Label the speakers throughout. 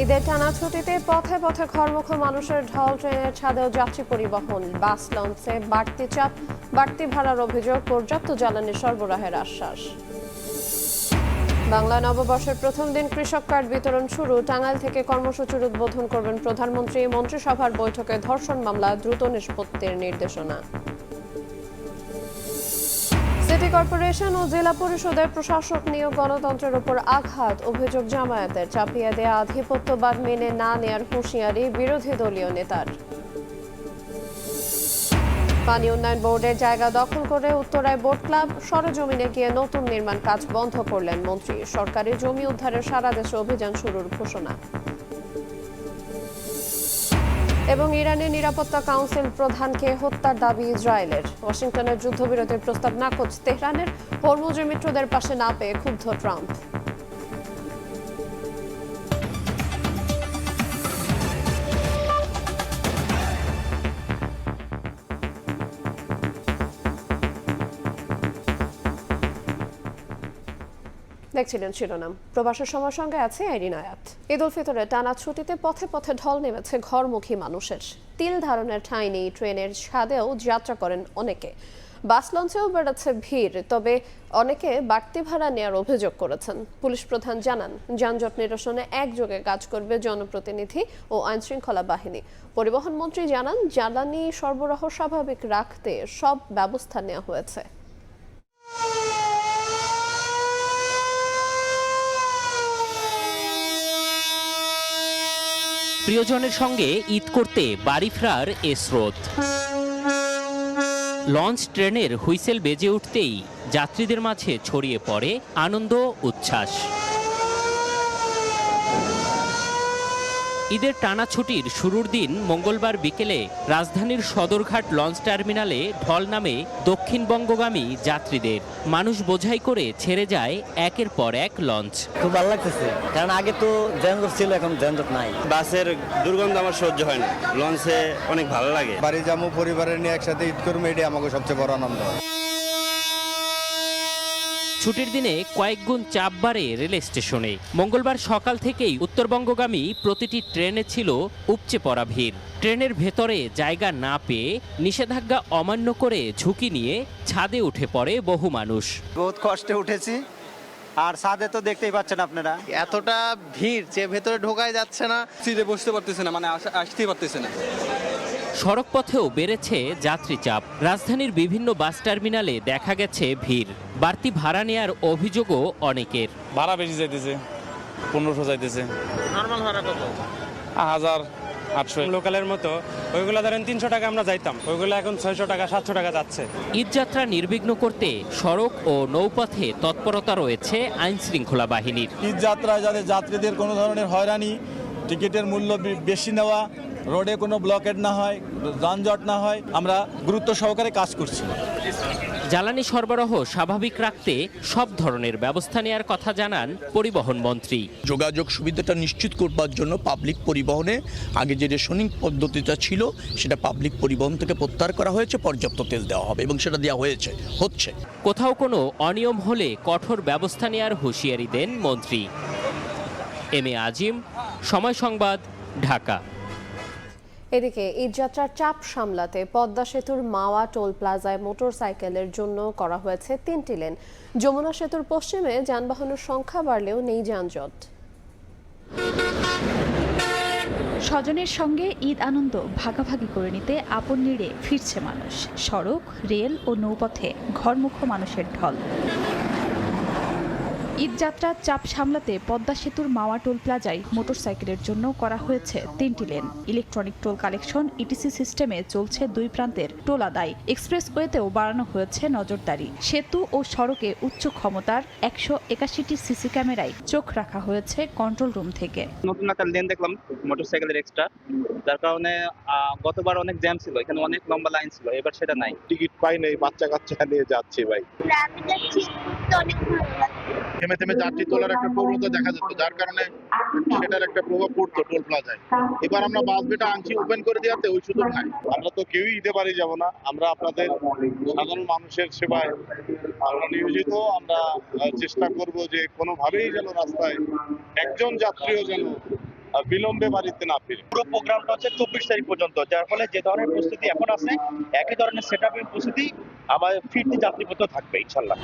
Speaker 1: ঈদের টানা ছুটিতে পথে পথে ঘরমুখো মানুষের ঢল, ট্রেনের ছাদেও যাত্রী পরিবহন, বাস লঞ্চে বাড়তি চাপ, বাড়তি ভাড়ার অভিযোগ, পর্যাপ্ত জ্বালানি সরবরাহের আশ্বাস। বাংলা নববর্ষের প্রথম দিন কৃষক কার্ড বিতরণ শুরু। টাঙ্গাইল থেকে কর্মসূচির উদ্বোধন করবেন প্রধানমন্ত্রী। মন্ত্রিসভার বৈঠকে ধর্ষণ মামলা দ্রুত নিষ্পত্তির নির্দেশনা। সিটি কর্পোরেশন ও জেলা পরিষদের প্রশাসক নিয়োগ গণতন্ত্রের উপর আঘাত, অভিযোগ জামায়াতের। চাপিয়ে দেয়া আধিপত্যবাদ মেনে না নেয়ার হুঁশিয়ারি বিরোধী দলীয় নেতার। পানি উন্নয়ন বোর্ডের জায়গা দখল করে উত্তরায় বোট ক্লাব, সরেজমিনে গিয়ে নতুন নির্মাণ কাজ বন্ধ করলেন মন্ত্রী। সরকারি জমি উদ্ধারের সারা দেশে অভিযান শুরুর ঘোষণা। এবং ইরানের নিরাপত্তা কাউন্সিল প্রধানকে হত্যার দাবি ইসরায়েলের। ওয়াশিংটনের যুদ্ধবিরতির প্রস্তাব নাকচ তেহরানের। হরমুজের মিত্রদের পাশে না পেয়ে ক্ষুব্ধ ট্রাম্প। দেখছিলেন শিরোনাম। প্রবাসের সময়ের সঙ্গে আছে আইরিন আয়াত। ঈদ উল ফিতরের টানা ছুটিতে পথে পথে ঢল নেমেছে ঘরমুখী মানুষের। তিল ধারণের ঠাঁই নেই, ট্রেনের ছাদেও যাত্রা করেন অনেকে। বাস লঞ্চেও বেড়েছে ভিড়, তবে অনেকে বাড়তি ভাড়া নেওয়ার অভিযোগ করেছেন। পুলিশ প্রধান জানান, যানজট নিরসনে একযোগে কাজ করবে জনপ্রতিনিধি ও আইনশৃঙ্খলা বাহিনী। পরিবহন মন্ত্রী জানান, জ্বালানি সরবরাহ স্বাভাবিক রাখতে সব ব্যবস্থা নেওয়া হয়েছে।
Speaker 2: প্রিয়জনের সঙ্গে ঈদ করতে বাড়ি ফেরার এ স্রোত। লঞ্চ, ট্রেনের হুইসেল বেজে উঠতেই যাত্রীদের মাঝে ছড়িয়ে পড়ে আনন্দ, উচ্ছ্বাস। ঈদের টানা ছুটির শুরুর দিন মঙ্গলবার বিকেলে রাজধানীর সদরঘাট লঞ্চ টার্মিনালে ঢল নামে দক্ষিণবঙ্গগামী যাত্রীদের। মানুষ বোঝাই করে ছেড়ে যায় একের পর এক লঞ্চ।
Speaker 3: খুব ভালো লাগতেছে, কারণ আগে তো যানজট ছিল, এখন যানজট নাই।
Speaker 4: বাসের দুর্গন্ধ আমার সহ্য হয় না, লঞ্চে অনেক ভালো লাগে।
Speaker 5: বাড়ি যাবো, পরিবারের নিয়ে একসাথে ঈদ করবো, এটাই আমাকে সবচেয়ে বড় আনন্দ।
Speaker 2: ছুটির দিনে কয়েক গুণ চাপ বাড়ে রেল স্টেশনে। মঙ্গলবার সকাল থেকেই উত্তরবঙ্গগামী প্রতিটি ট্রেনে ছিল উপচে পড়া ভিড়। ট্রেনের ভেতরে জায়গা না পেয়ে নিষেধাজ্ঞা অমান্য করে ঝুঁকি নিয়ে ছাদে উঠে পড়ে বহু মানুষ।
Speaker 6: বহুত কষ্টে উঠেছি, আর ছাদে তো দেখতেই পাচ্ছেন আপনারা,
Speaker 7: এতটা ভিড় যে ভেতরে ঢোকাই যাচ্ছে না,
Speaker 8: সিটে বসতে পারতেছে না, মানে আসতেই পারতেছে না।
Speaker 2: সড়ক পথেও বেড়েছে যাত্রী চাপ। রাজধানীর বিভিন্ন বাস টার্মিনালে দেখা গেছে ভিড়। বাড়তি ভাড়া নেয়ার অভিযোগও অনেকের।
Speaker 8: ভাড়া বেশি যাইতেছে, 1500 যাইতেছে।
Speaker 7: নরমাল ভাড়া কত?
Speaker 8: 1800।
Speaker 4: লোকালের মতো ওইগুলো ধরেন 300 টাকা আমরা যাইতাম, ওইগুলো এখন 600 টাকা 700 টাকা যাচ্ছে।
Speaker 2: ঈদযাত্রা নির্বিঘ্ন করতে সড়ক ও নৌপথে তৎপরতা রয়েছে আইন শৃঙ্খলা বাহিনীর।
Speaker 5: ঈদ যাত্রায় যাতে যাত্রীদের কোনো ধরনের হয়রানি, টিকিটের মূল্য বেশি নেওয়া, রোডে কোনো ব্লকেট না হয়, যানজট না হয়, আমরা গুরুত্ব সহকারে কাজ করছি।
Speaker 2: জ্বালানি সরবরাহ স্বাভাবিক রাখতে সব ধরনের ব্যবস্থা নেওয়ার কথা জানান পরিবহন মন্ত্রী।
Speaker 9: যোগাযোগ সুবিধাটা নিশ্চিত করবার জন্য পাবলিক পরিবহনে আগে যে রেশনিং পদ্ধতিটা ছিল সেটা পাবলিক পরিবহন থেকে প্রত্যাহার করা হয়েছে। পর্যাপ্ত তেল দেওয়া হবে এবং সেটা দেওয়া হচ্ছে।
Speaker 2: কোথাও কোনো অনিয়ম হলে কঠোর ব্যবস্থা নেওয়ার হুঁশিয়ারি দেন মন্ত্রী। এম এ আজিম, সময় সংবাদ, ঢাকা।
Speaker 1: এদিকে ঈদযাত্রার চাপ সামলাতে পদ্মা সেতুর মাওয়া টোল প্লাজায় মোটরসাইকেলের জন্য করা হয়েছে 3টি লেন। যমুনা সেতুর পশ্চিমে যানবাহনের সংখ্যা বাড়লেও নেই যানজট।
Speaker 10: স্বজনের সঙ্গে ঈদ আনন্দ ভাগাভাগি করে নিতে আপন নিড়ে ফিরছে মানুষ। সড়ক, রেল ও নৌপথে ঘরমুখো মানুষের ঢল। ঈদযাত্রার চাপ সামলাতে পদ্মা সেতুর মাওয়া টোল প্লাজায় মোটরসাইকেলের জন্য করা হয়েছে 3টি lane. Electronic toll collection etc সিস্টেমে চলছে 2 প্রান্তের টোল আদায়। এক্সপ্রেসওয়েতেও বাড়ানো হয়েছে নজরদারি। সেতু ও সড়কে উচ্চ ক্ষমতার 181টি সিসি ক্যামেরায় চোখ রাখা হয়েছে কন্ট্রোল রুম থেকে।
Speaker 4: নতুন একটা লেন দেখলাম মোটরসাইকেলের এক্সট্রা, যার কারণে গতবার অনেক জ্যাম ছিল, এখানে অনেক লম্বা লাইন ছিল, এবার সেটা নাই।
Speaker 5: টিকিট পাই নাই, বাচ্চা কাচ্চা নিয়ে যাচ্ছি ভাই। থেমে থেমে যাত্রী তোলার একটা প্রবণতা দেখা যেত, যার কারণে সেটার একটা প্রভাব পড়তো টোল প্লাজায়। এবার আমরা বাস বেটা আনছি ওপেন করে দেওয়াতে ওই সুযোগ নাই। আমরা তো কেউই দিতে পারি যাব না, আমরা আপনাদের সাধারণ মানুষের সেবায় আমরা নিয়োজিত। আমরা চেষ্টা করব যে কোনোভাবেই যেন রাস্তায় একজন যাত্রীও যেন বিলম্বে বাড়িতে না ফিরে।
Speaker 3: পুরো প্রোগ্রামটা হচ্ছে 24 তারিখ পর্যন্ত, যার ফলে যে ধরনের প্রস্তুতি এখন আছে একই ধরনের সেটআপের প্রস্তুতি আমাদের ফিরতি যাত্রীপথ থাকবে ইনশাল্লাহ।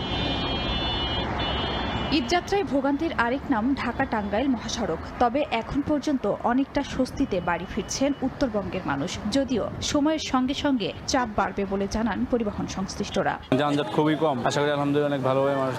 Speaker 10: ঈদযাত্রায় ভোগান্তির আরেক নাম ঢাকা টাঙ্গাইল মহাসড়ক। তবে এখন পর্যন্ত অনেকটা স্বস্তিতে বাড়ি ফিরছেন উত্তরবঙ্গের মানুষ, যদিও সময়ের সঙ্গে সঙ্গে চাপ বাড়বে বলে জানান পরিবহন সংশ্লিষ্টরা।
Speaker 8: যানজট খুবই কম, আশা করি আলহামদুলিল্লাহ অনেক ভালোভাবে মানুষ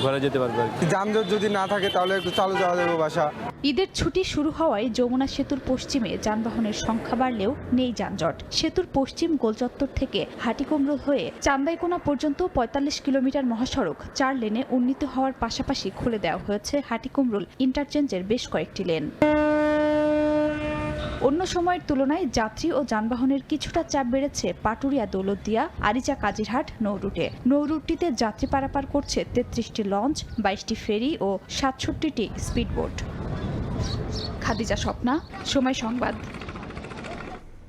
Speaker 8: ঘরে যেতে পারবে।
Speaker 6: যানজট যদি না থাকে তাহলে একটু চালু যাওয়া যাবে বাসা।
Speaker 10: ঈদের ছুটি শুরু হওয়ায় যমুনা সেতুর পশ্চিমে যানবাহনের সংখ্যা বাড়লেও নেই যানজট। সেতুর পশ্চিম গোলচত্বর থেকে হাটিকুমরুল হয়ে চান্দাইকোনা পর্যন্ত ৪৫ কিলোমিটার মহাসড়ক ৪ লেনে উন্নীত হওয়ার পাশাপাশি খুলে দেওয়া হয়েছে হাটিকুমরুল ইন্টারচেঞ্জের বেশ কয়েকটি লেন। অন্য সময়ের তুলনায় যাত্রী ও যানবাহনের কিছুটা চাপ বেড়েছে পাটুরিয়া দৌলতদিয়া আরিচা কাজিরহাট নৌরুটে। নৌরুটটিতে যাত্রী পারাপার করছে ৩৩টি লঞ্চ, ২২টি ফেরি ও ৬৭টি স্পিডবোট। খাদিজা স্বপ্না, সময় সংবাদ।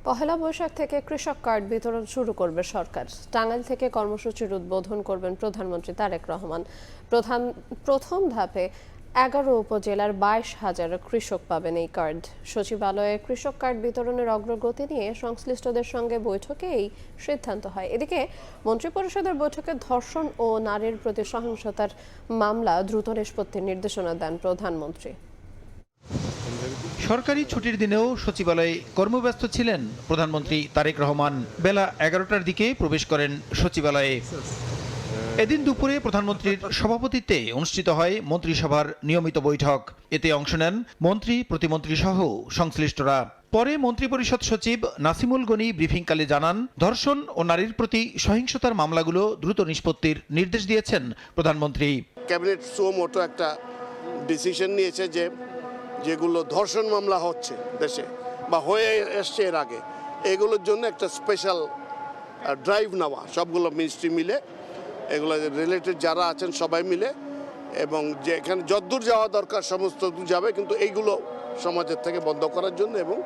Speaker 1: পহেলা বৈশাখ থেকে কৃষক কার্ড বিতরণ শুরু করবে সরকার। টাঙ্গাইল থেকে কর্মসূচির উদ্বোধন করবেন প্রধানমন্ত্রী তারেক রহমান। প্রথম ধাপে 11 উপজেলার 22,000 কৃষক পাবেন এই কার্ড। সচিবালয়ে কৃষক কার্ড বিতরণের অগ্রগতি নিয়ে সংশ্লিষ্টদের সঙ্গে বৈঠকে এই সিদ্ধান্ত হয়। এদিকে মন্ত্রিপরিষদের বৈঠকে ধর্ষণ ও নারীর প্রতি সহিংসতার মামলা দ্রুত নিষ্পত্তির নির্দেশনা দেন প্রধানমন্ত্রী।
Speaker 11: সরকারি ছুটির দিনেও সচিবালয়ে কর্মব্যস্ত ছিলেন প্রধানমন্ত্রী তারেক রহমান। বেলা 11টার দিকে প্রবেশ করেন সচিবালয়ে। এদিন দুপুরে প্রধানমন্ত্রীর সভাপতিত্বে অনুষ্ঠিত হয় মন্ত্রিসভার নিয়মিত বৈঠক। এতে অংশ নেন মন্ত্রী, প্রতিমন্ত্রী সহ সংশ্লিষ্টরা। পরে মন্ত্রিপরিষদ সচিব নাসিমুল গনি ব্রিফিংকালে জানান, ধর্ষণ ও নারীর প্রতি সহিংসতার মামলাগুলো দ্রুত নিষ্পত্তির নির্দেশ দিয়েছেন প্রধানমন্ত্রী।
Speaker 5: ক্যাবিনেট সুমোটো একটা ডিসিশন নিয়েছে যে যেগুলো ধর্ষণ মামলা হচ্ছে দেশে বা হয়ে এসছে এর আগে, এগুলোর জন্য একটা স্পেশাল ড্রাইভ নেওয়া, সবগুলো মিনিস্ট্রি মিলে, এগুলো রিলেটেড যারা আছেন সবাই মিলে, এবং যেখানে যতদূর যাওয়া দরকার সমস্ত দূর যাবে, কিন্তু এইগুলো সমাজের থেকে বন্ধ করার জন্য এবং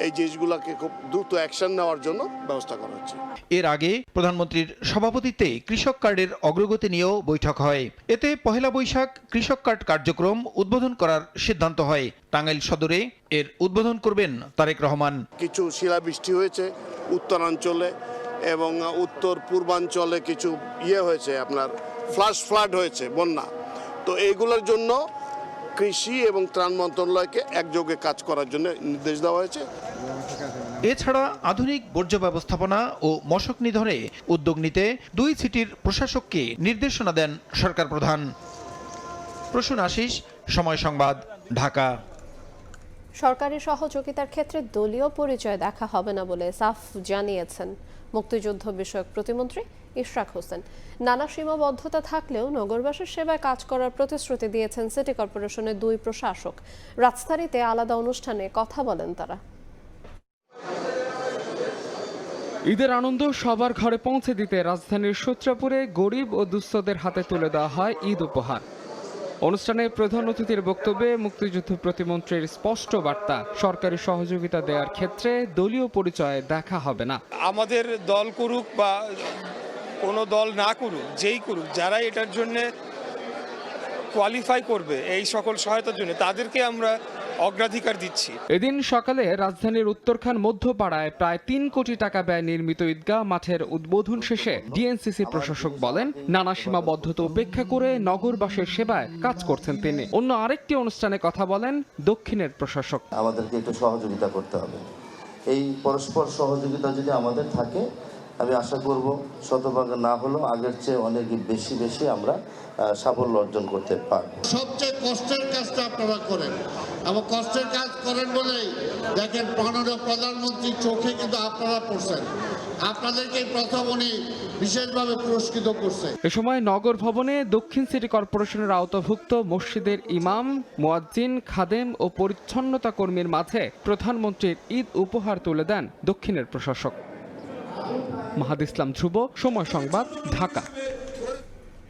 Speaker 5: এই জিনিসগুলোকে খুব দ্রুত অ্যাকশন নেওয়ার জন্য ব্যবস্থা করা হচ্ছে।
Speaker 11: এর আগে প্রধানমন্ত্রীর সভাপতিত্বে কৃষক কার্ডের অগ্রগতি নিয়েও বৈঠক হয়। এতে পহেলা বৈশাখ কৃষক কার্ড কার্যক্রম উদ্বোধন করার সিদ্ধান্ত হয়। টাঙ্গাইল সদরে এর উদ্বোধন করবেন তারেক রহমান।
Speaker 5: কিছু শিলাবৃষ্টি হয়েছে উত্তরাঞ্চলে এবং উত্তর পূর্বাঞ্চলে, কিছু হয়েছে আপনার ফ্লাড হয়েছে, বন্যা। তো এইগুলোর জন্য কৃষি এবং ত্রাণ মন্ত্রণালয়কে একযোগে কাজ করার জন্য নির্দেশ দেওয়া হয়েছে।
Speaker 11: এছাড়া আধুনিক বর্জ্য ব্যবস্থাপনা ও মশক নিধনে উদ্যোগ নিতে 2 সিটির প্রশাসককে নির্দেশনা দেন সরকার প্রধান। প্রসূন আশিস, সময় সংবাদ, ঢাকা।
Speaker 1: সরকারি সহযোগিতার ক্ষেত্রে দলীয় পরিচয় দেখা হবে না বলে সাফ জানিয়েছেন মুক্তিযুদ্ধ বিষয়ক প্রতিমন্ত্রী ইশরাক হোসেন। নানা সীমাবদ্ধতা থাকলেও নগরবাসীর সেবায় কাজ করার প্রতিশ্রুতি দিয়েছেন সিটি কর্পোরেশনের 2 প্রশাসক। রাজধানীতে আলাদা অনুষ্ঠানে কথা বলেন তারা।
Speaker 12: ঈদের আনন্দ সবার ঘরে পৌঁছে দিতে রাজধানীর সূত্রাপুরে গরিব ও দুস্থদের হাতে তুলে দেওয়া হয় ঈদ উপহার। অনুষ্ঠানে প্রধান অতিথির বক্তব্যে মুক্তিযুদ্ধ প্রতিমন্ত্রীর স্পষ্ট বার্তা, সরকারি সহযোগিতা দেওয়ার ক্ষেত্রে দলীয় পরিচয় দেখা হবে না।
Speaker 13: আমাদের দল করুক বা কোনো দল না করুক, যেই করুক, যারা এটার জন্য কোয়ালিফাই করবে এই সকল সহায়তার জন্য, তাদেরকে আমরা অগ্রাধিকার দিচ্ছি।
Speaker 12: এদিন সকালে রাজধানীর উত্তরখান মধ্যপাড়ায় প্রায় 3 কোটি টাকা ব্যয় নির্মিত ঈদগাহ মাঠের উদ্বোধন শেষে ডিএনসিসি প্রশাসক বলেন, নানা সীমাবদ্ধতা উপেক্ষা করে নগরবাসীর সেবায় কাজ করছেন তিনি। অন্য আরেকটি অনুষ্ঠানে কথা বলেন দক্ষিণের প্রশাসক।
Speaker 14: আমাদেরকে একটু সহযোগিতা করতে হবে। এই পরস্পর সহযোগিতা যদি আমাদের থাকে, আমি আশা করব শতভাগ না হলেও আগের চেয়ে অনেক বেশি আমরা সাফল্য অর্জন করতে পারব।
Speaker 5: সবচেয়ে কষ্টের কাজটা আপনারা করেন, এবং কষ্টের কাজ করেন বলেই দেখেন মাননীয় প্রধানমন্ত্রীর চোখে কিন্তু আপনারা পড়ছেন। আপনাদেরকে প্রথম উনি বিশেষভাবে পুরস্কৃত করছে।
Speaker 12: এ সময় নগর ভবনে দক্ষিণ সিটি কর্পোরেশনের আওতাভুক্ত মসজিদের ইমাম, মুয়াজ্জিন, খাদেম ও পরিচ্ছন্নতা কর্মীর মাঝে প্রধানমন্ত্রীর ঈদ উপহার তুলে দেন দক্ষিণের প্রশাসক। মাহাদ ইসলাম ধ্রুব, সময় সংবাদ, ঢাকা।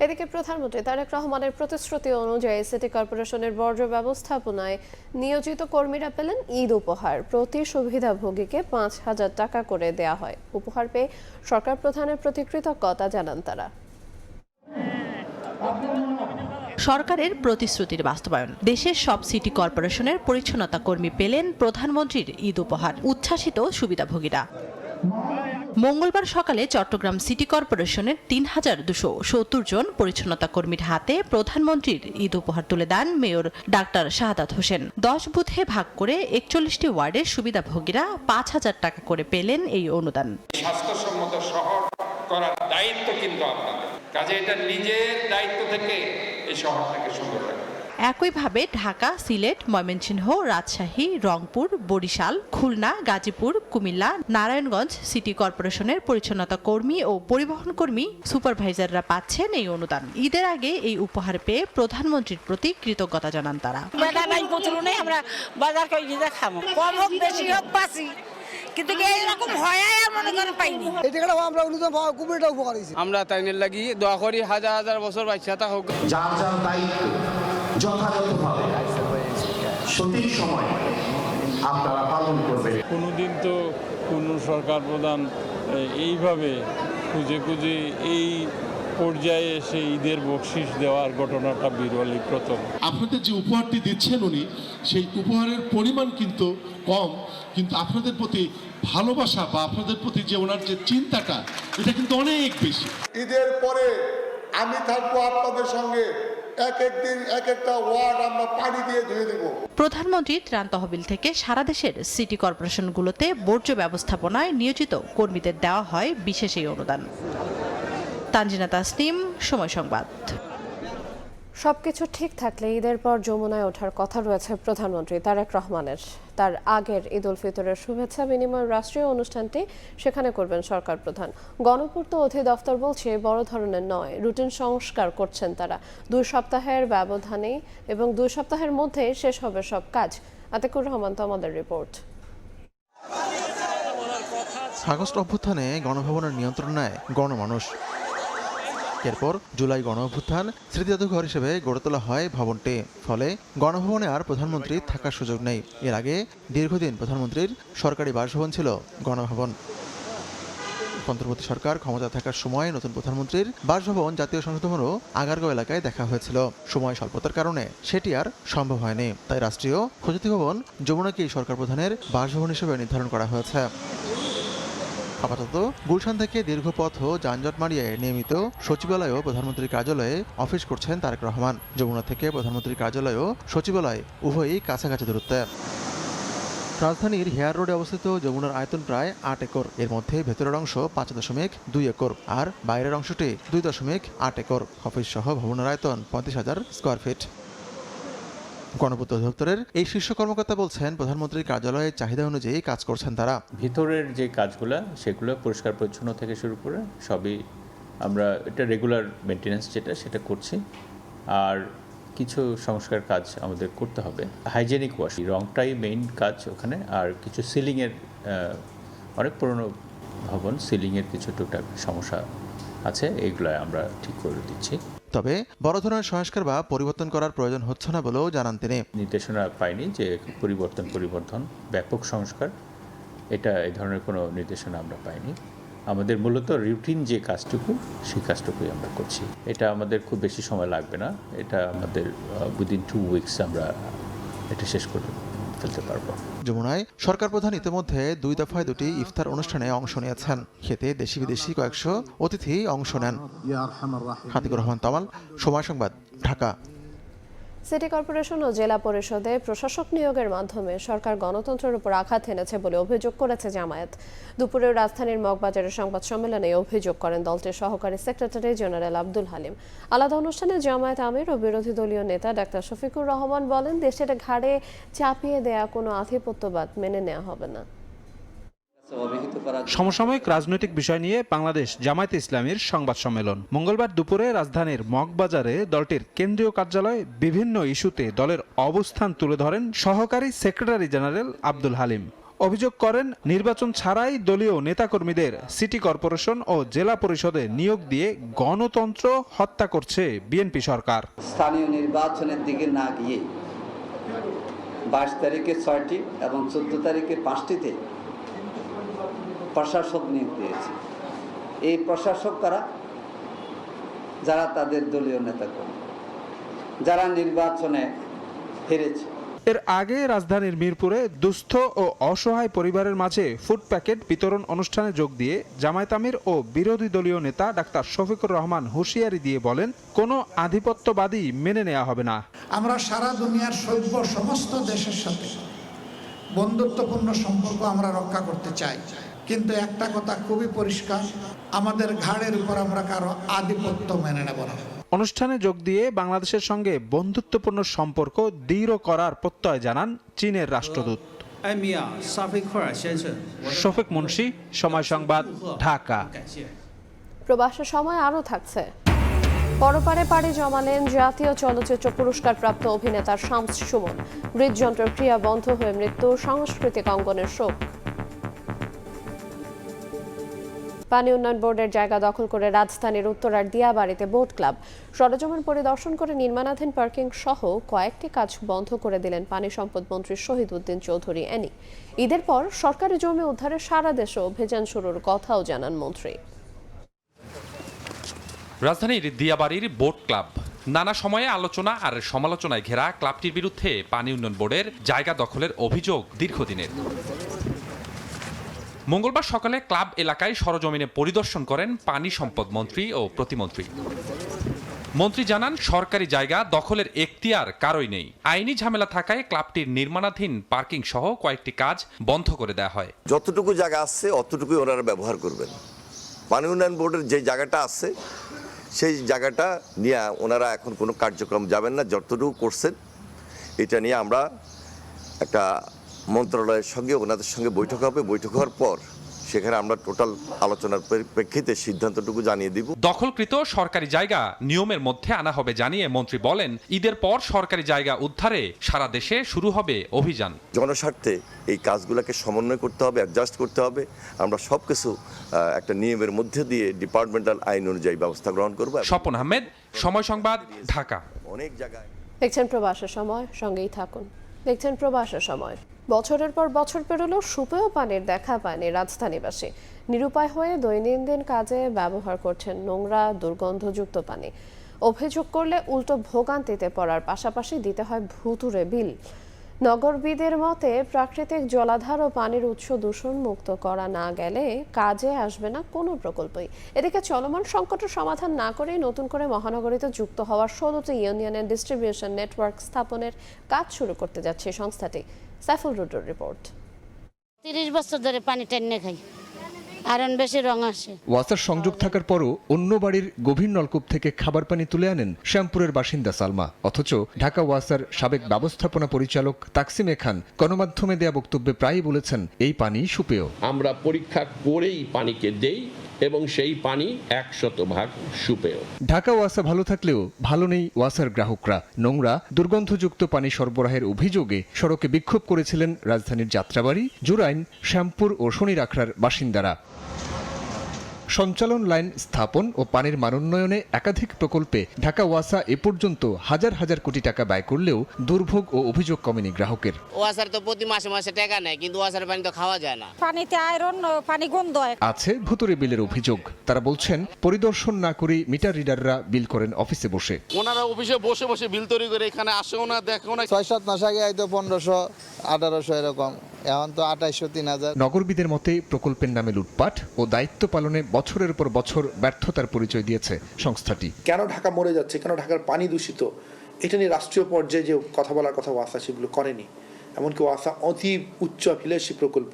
Speaker 1: এদিকে প্রধানমন্ত্রী তারেক রহমানের প্রতিশ্রুতি অনুযায়ী সিটি কর্পোরেশনের বর্জ্য ব্যবস্থাপনায় নিয়োজিত কর্মীরা পেলেন ঈদ উপহার। প্রতি সুবিধাভোগীকে 5,000 টাকা করে দেয়া হয়। উপহার পেয়ে সরকার প্রধানের প্রতি কৃতজ্ঞতা জানান তারা।
Speaker 10: সরকারের প্রতিশ্রুতির বাস্তবায়ন। দেশের সব সিটি কর্পোরেশনের পরিচ্ছন্নতা কর্মী পেলেন প্রধানমন্ত্রীর ঈদ উপহার, উচ্ছ্বাসিত সুবিধাভোগীরা। মঙ্গলবার সকালে চট্টগ্রাম সিটি কর্পোরেশনের ৩,২৭০ জন পরিচ্ছন্নতা কর্মীর হাতে প্রধানমন্ত্রীর ঈদ উপহার তুলে দেন মেয়র ডাক্তার শাহাদাত হোসেন। 10 বুথে ভাগ করে 41টি ওয়ার্ডের সুবিধাভোগীরা ৫,০০০ টাকা করে পেলেন এই অনুদান।
Speaker 15: স্বাস্থ্যসম্মত শহর করার দায়িত্ব কিন্তু আপনাদের, কাজে এটা নিজের দায়িত্ব থেকে এই শহরটাকে সুন্দর রাখা।
Speaker 10: একইভাবে ঢাকা, সিলেট, ময়মনসিংহ, রাজশাহী, রংপুর, বরিশাল, খুলনা, গাজীপুর, কুমিল্লা, নারায়ণগঞ্জ সিটি কর্পোরেশনের পরিচ্ছন্নতা কর্মী ও পরিবহন কর্মী সুপারভাইজাররা পাচ্ছেন এই অনুদান। ঈদের আগে এই উপহার পেয়ে প্রধানমন্ত্রীর প্রতি কৃতজ্ঞতা জানান তারা।
Speaker 16: আমরা বাজার করে খাবো, কম হোক বেশি হোক পাচ্ছি, কিন্তু এইরকম হয় মনে করে পাইনি।
Speaker 12: আমরা তাইনের লাগি দোয়া করি হাজার হাজার বছর বাচ্চা তা হোক।
Speaker 14: যার যার দায়িত্ব যথাযথভাবে সঠিক সময় আপনারা পালন করবেন।
Speaker 8: কোনোদিন তো কোনো সরকার প্রধান এইভাবে খুঁজে খুঁজে এই পর্যায়ে এসে ঈদের বকশিস দেওয়ার ঘটনাটা বিরলই প্রথম।
Speaker 5: আপনাদের যে উপহারটি দিচ্ছেন উনি, সেই উপহারের পরিমাণ কিন্তু কম, কিন্তু আপনাদের প্রতি ভালোবাসা বা আপনাদের প্রতি যে ওনার যে চিন্তাটা, এটা কিন্তু অনেক বেশি। ঈদের পরে আমি থাকবো আপনাদের সঙ্গে, এক একদিন এক একটা ওয়ার্ড আমরা পানি দিয়ে ধুয়ে দেব।
Speaker 10: প্রধানমন্ত্রী ত্রাণ তহবিল থেকে সারা দেশের সিটি কর্পোরেশনগুলোতে বর্জ্য ব্যবস্থাপনায় নিয়োজিত কর্মীদের দেওয়া হয় বিশেষ এই অনুদান। তানজিনা তাসনিম, সময় সংবাদ।
Speaker 1: সবকিছু ঠিক থাকলে ঈদের পর যমুনায় ওঠার কথা রয়েছে প্রধানমন্ত্রী তারেক রহমানের। তার আগের ঈদ উল ফিতরের শুভেচ্ছা বিনিময় রাষ্ট্রীয় অনুষ্ঠানটি সেখানে করবেন সরকার প্রধান। গণপূর্ত অধিদপ্তর বলছে বড় ধরনের নয়, রুটিন সংস্কার করছেন তারা। 2 সপ্তাহের ব্যবধানে এবং 2 সপ্তাহের মধ্যে শেষ হবে সব কাজ। আতিকুর রহমান আমাদের রিপোর্ট।
Speaker 11: আগস্ট অভ্যুত্থানে গণভবনের নিয়ন্ত্রণ নেয় গণমানুষ। এরপর জুলাই গণ অভ্যুত্থান স্মৃতি জাদুঘর হিসেবে গড়ে তোলা হয় ভবনটি। ফলে গণভবনে আর প্রধানমন্ত্রী থাকার সুযোগ নেই। এর আগে দীর্ঘদিন প্রধানমন্ত্রীর সরকারি বাসভবন ছিল গণভবন। অন্তর্বর্তী সরকার ক্ষমতা থাকার সময় নতুন প্রধানমন্ত্রীর বাসভবন জাতীয় সংসদ ভবনও আগারগাঁও এলাকায় দেখা হয়েছিল। সময় স্বল্পতার কারণে সেটি আর সম্ভব হয়নি। তাই রাষ্ট্রীয় প্রযুক্তি ভবন যমুনাকেই সরকার প্রধানের বাসভবন হিসেবে নির্ধারণ করা হয়েছে। আপাতত গুলশান থেকে দীর্ঘ পথ ও যানজট মারিয়ে নিয়মিত সচিবালয় ও প্রধানমন্ত্রীর কার্যালয়ে অফিস করছেন তারেক রহমান। যমুনা থেকে প্রধানমন্ত্রীর কার্যালয় ও সচিবালয় উভয়ই কাছাকাছি দূরত্বে। রাজধানীর হেয়ার রোডে অবস্থিত যমুনার আয়তন প্রায় 8 একর। এর মধ্যে ভেতরের অংশ 5.2 একর আর বাইরের অংশটি 2.8 একর। অফিস সহ ভবনের আয়তন 35,000 স্কোয়ার ফিট। গণপূর্ত অধিদপ্তরের এই শীর্ষ কর্মকর্তা বলছেন প্রধানমন্ত্রীর কার্যালয়ের চাহিদা অনুযায়ী কাজ করছেন তারা।
Speaker 17: ভিতরের যে কাজগুলো সেগুলো পরিষ্কার পরিচ্ছন্ন থেকে শুরু করে সবই আমরা এটা রেগুলার মেনটেন্যান্স সেটা করছি। আর কিছু সংস্কার কাজ আমাদের করতে হবে। হাইজেনিক ওয়াশ, রংটাই মেইন কাজ ওখানে। আর কিছু সিলিংয়ের অনেক পুরনো ভবন, সিলিংয়ের কিছু টুকটাক সমস্যা আছে, এইগুলো আমরা ঠিক করে দিচ্ছি।
Speaker 11: তবে বড় ধরনের সংস্কার বা পরিবর্তন করার প্রয়োজন হচ্ছে না বলেও জানান তিনি।
Speaker 17: নির্দেশনা পাইনি যে পরিবর্তন ব্যাপক সংস্কার, এটা এই ধরনের কোনো নির্দেশনা আমরা পাইনি। আমাদের মূলত রুটিন যে কাজটুকু সেই কাজটুকুই আমরা করছি। এটা আমাদের খুব বেশি সময় লাগবে না, এটা আমাদের উইদিন 2 উইকস আমরা এটা শেষ করে ফেলতে পারবো।
Speaker 11: যমুনায় সরকার প্রধান ইতিমধ্যে 2 দফায় 2টি ইফতার অনুষ্ঠানে অংশ নিয়েছেন। খেতে দেশি বিদেশি কয়েকশো অতিথি অংশ নেন। আতিকুর রহমান তামাল, সময় সংবাদ, ঢাকা।
Speaker 1: সিটি কর্পোরেশন ও জেলা পরিষদে প্রশাসক নিয়োগের মাধ্যমে সরকার গণতন্ত্রের উপর আঘাত এনেছে বলে অভিযোগ করেছে জামায়াত। দুপুরে রাজধানীর মগবাজারের সংবাদ সম্মেলনে অভিযোগ করেন দলটির সহকারী সেক্রেটারি জেনারেল আব্দুল হালিম। আলাদা অনুষ্ঠানে জামায়াত আমির ও বিরোধী দলীয় নেতা ডাক্তার শফিকুর রহমান বলেন, দেশের ঘাড়ে চাপিয়ে দেয়া কোনো আধিপত্যবাদ মেনে নেওয়া হবে না।
Speaker 18: সমসাময়িক রাজনৈতিক বিষয় নিয়ে বাংলাদেশ জামায়াতে ইসলামীর সংবাদ সম্মেলন মঙ্গলবার দুপুরে রাজধানীর মগবাজারে দলটির কেন্দ্রীয় কার্যালয়ে বিভিন্ন ইস্যুতে দলের অবস্থান তুলে ধরেন সহকারী সেক্রেটারি জেনারেল আব্দুল হালিম। অভিযোগ করেন, নির্বাচন ছাড়াই দলীয় নেতাকর্মীদের সিটি কর্পোরেশন ও জেলা পরিষদে নিয়োগ দিয়ে গণতন্ত্র হত্যা করছে বিএনপি সরকার।
Speaker 19: স্থানীয় নির্বাচনের দিকে না গিয়ে 22 তারিখে 6টি এবং 14 তারিখে 5টিতে প্রশাসক নিয়োগ দিয়েছে। এই প্রশাসক কারা? যারা তাদের দলীয় নেতাকর্মী। যারা নির্বাচনে হেরেছে।
Speaker 18: এর আগে রাজধানীর মিরপুরে দুস্থ ও অসহায় পরিবারের মাঝে ফুড প্যাকেট বিতরণ অনুষ্ঠানে যোগ দিয়ে জামায়াত আমির ও বিরোধী দলীয় নেতা ডাক্তার শফিকুর রহমান হুঁশিয়ারি দিয়ে বলেন, কোনো আধিপত্যবাদী মেনে নেওয়া হবে না।
Speaker 20: আমরা সারা দুনিয়ার সভ্য সমস্ত দেশের সাথে বন্ধুত্বপূর্ণ সম্পর্ক আমরা রক্ষা করতে চাই, কিন্তু একটা কথা খুবই পরিষ্কার, আমাদের ঘাড়ের উপর আমরা কারো আধিপত্য মেনে নেব না।
Speaker 18: অনুষ্ঠানে যোগ দিয়ে বাংলাদেশের সঙ্গে বন্ধুত্বপূর্ণ সম্পর্ক দৃঢ় করার প্রত্যয় জানান চীনের রাষ্ট্রদূত। শফিক মুন্সি, সময় সংবাদ, ঢাকা।
Speaker 1: প্রবাসের সময় আরও থাকছে। পরপারে পাড়ি জমালেন জাতীয় চলচ্চিত্র পুরস্কার প্রাপ্ত অভিনেতা শামস সুমন। হৃদযন্ত্রের ক্রিয়া বন্ধ হয়ে মৃত্যু, সাংস্কৃতিক অঙ্গনের শোক। পানি উন্নয়ন বোর্ডের জায়গা দখল করে রাজধানীর উত্তরার দিয়াবাড়িতে বোট ক্লাব। সরেজমিন পরিদর্শন করে নির্মাণাধীন পার্কিং সহ কয়েকটি কাজ বন্ধ করে দিলেন পানি সম্পদ মন্ত্রী শহীদ উদ্দিন চৌধুরী এনি। ঈদের পর সরকারি জমি উদ্ধারে সারা দেশে অভিযান শুরুর কথাও জানান মন্ত্রী।
Speaker 21: রাজধানীর দিয়াবাড়ির বোট ক্লাব নানা সময়ে আলোচনা আর সমালোচনায় ঘেরা ক্লাবটির বিরুদ্ধে পানি উন্নয়ন বোর্ডের জায়গা দখলের অভিযোগ দীর্ঘদিনের। মঙ্গলবার সকালে ক্লাব এলাকায় সরজমিনে পরিদর্শন করেন পানি সম্পদ মন্ত্রী ও প্রতিমন্ত্রী। মন্ত্রী জানান, সরকারি জায়গা দখলের এখতিয়ার কারোই নেই। আইনি ঝামেলা থাকায় ক্লাবটির নির্মাণাধীন পার্কিং সহ কয়েকটি কাজ বন্ধ করে দেওয়া হয়।
Speaker 22: যতটুকু জায়গা আছে অতটুকুই ওনারা ব্যবহার করবেন। পানি উন্নয়ন বোর্ডের যে জায়গাটা আছে সেই জায়গাটা নিয়ে ওনারা এখন কোনো কার্যক্রম যাবেন না। যতটুকু করছেন এটা নিয়ে আমরা একটা মন্ত্রণালয়ের সঙ্গে ওনাদের সঙ্গে বৈঠক হবে। বৈঠক হওয়ার পর সেখানে আমরা টোটাল আলোচনার প্রেক্ষিতে সিদ্ধান্তটুকু জানিয়ে দিব।
Speaker 21: দখলকৃত সরকারি জায়গা নিয়মের মধ্যে আনা হবে জানিয়ে মন্ত্রী বলেন, ঈদের পর সরকারি জায়গা উদ্ধারে সারা দেশে শুরু হবে অভিযান।
Speaker 22: জনস্বার্থে এই কাজগুলোকে সমন্বয় করতে হবে, অ্যাডজাস্ট করতে হবে। আমরা সবকিছু একটা নিয়মের মধ্যে দিয়ে ডিপার্টমেন্টাল আইন অনুযায়ী ব্যবস্থা গ্রহণ করব।
Speaker 21: স্বপন আহমেদ, সময় সংবাদ, ঢাকা।
Speaker 22: অনেক জায়গায়
Speaker 1: দেখছেন প্রবাসের সময়, সঙ্গেই থাকুন। দেখছেন প্রবাসের সময়। বছরের পর বছর পেরোলেও সুপেয় পানির দেখা পায়নি রাজধানীবাসী। নিরুপায় হয়ে দৈনন্দিন কাজে ব্যবহার করছেন নোংরা দুর্গন্ধযুক্ত পানি। অভিযোগ করলে উল্টো ভোগান্তিতে পড়ার পাশাপাশি দিতে হয় ভুতুড়ে বিল। নগরবিদের মতে প্রাকৃতিক জলাধার ও পানির উৎস দূষণ মুক্ত করা না গেলে কাজে আসবে না কোনো প্রকল্পই। এদিকে চলমান সংকটের সমাধান না করেই নতুন করে মহানগরীতে যুক্ত হওয়ার 16টি ইউনিয়নের ডিস্ট্রিবিউশন নেটওয়ার্ক স্থাপনের কাজ শুরু করতে যাচ্ছে সংস্থাটি। সাইফুল রুডুর রিপোর্ট।
Speaker 23: 30 বছর ধরে পানি টেনে খাই, আরন বেশি রং আসে।
Speaker 24: ওয়াসার সংযোগ থাকার পরও অন্য বাড়ির গভীর নলকূপ থেকে খাবার পানি তুলে আনেন শ্যামপুরের বাসিন্দা সালমা। অথচ ঢাকা ওয়াসার সাবেক ব্যবস্থাপনা পরিচালক তাকসিমে খান গণমাধ্যমে দেয়া বক্তব্যে প্রায়ই বলেছেন, এই পানি সুপেয়।
Speaker 25: আমরা পরীক্ষা করেই পানিকে দেই এবং সেই পানি 100% সুপেয়।
Speaker 24: ঢাকা ওয়াসা ভালো থাকলেও ভালো নেই ওয়াসার গ্রাহকরা। নোংরা দুর্গন্ধযুক্ত পানি সরবরাহের অভিযোগে সড়কে বিক্ষোভ করেছিলেন রাজধানীর যাত্রাবাড়ি, জুরাইন, শ্যামপুর ও শনিরাখড়ার বাসিন্দারা। সঞ্চালন লাইন স্থাপন ও পানির মানোন্নয়নে একাধিক প্রকল্পে ঢাকা ওয়াসা এ পর্যন্ত হাজার হাজার কোটি টাকা ব্যয় করলেও দুর্ভোগ ও অভিযোগ কমেনি গ্রাহকের।
Speaker 23: ওয়াসার তো প্রতি মাসে মাসে টাকা নেয়, কিন্তু ওয়াসার পানি তো খাওয়া যায় না।
Speaker 16: পানিতে আয়রন, পানি গন্ধ হয়।
Speaker 24: আছে ভুতুরে বিলের অভিযোগ। তারা বলছেন, পরিদর্শন না করে মিটার রিডাররা বিল করেন অফিসে বসে।
Speaker 5: ওনারা অফিসে বসে বসে বিল তৈরি করে এখানে আসেও না, দেখেও না।
Speaker 7: 6-7 মাস আগে হয়তো 1500, 1800 এরকম, এখন তো 2800, 3000।
Speaker 24: নগরবিদের মতে প্রকল্পের নামে লুটপাট ও দায়িত্ব পালনে বছরের পর বছর ব্যর্থতার পরিচয় দিয়েছে সংস্থাটি।
Speaker 26: কেন ঢাকা মরে যাচ্ছে, কেন ঢাকার পানি দূষিত, এটা নিয়ে রাষ্ট্রীয় পর্যায়ে যে কথা বলার কথা ওয়াসা সেগুলো করেনি। এমনকি ওয়াসা অতি উচ্চ অভিলাষী প্রকল্প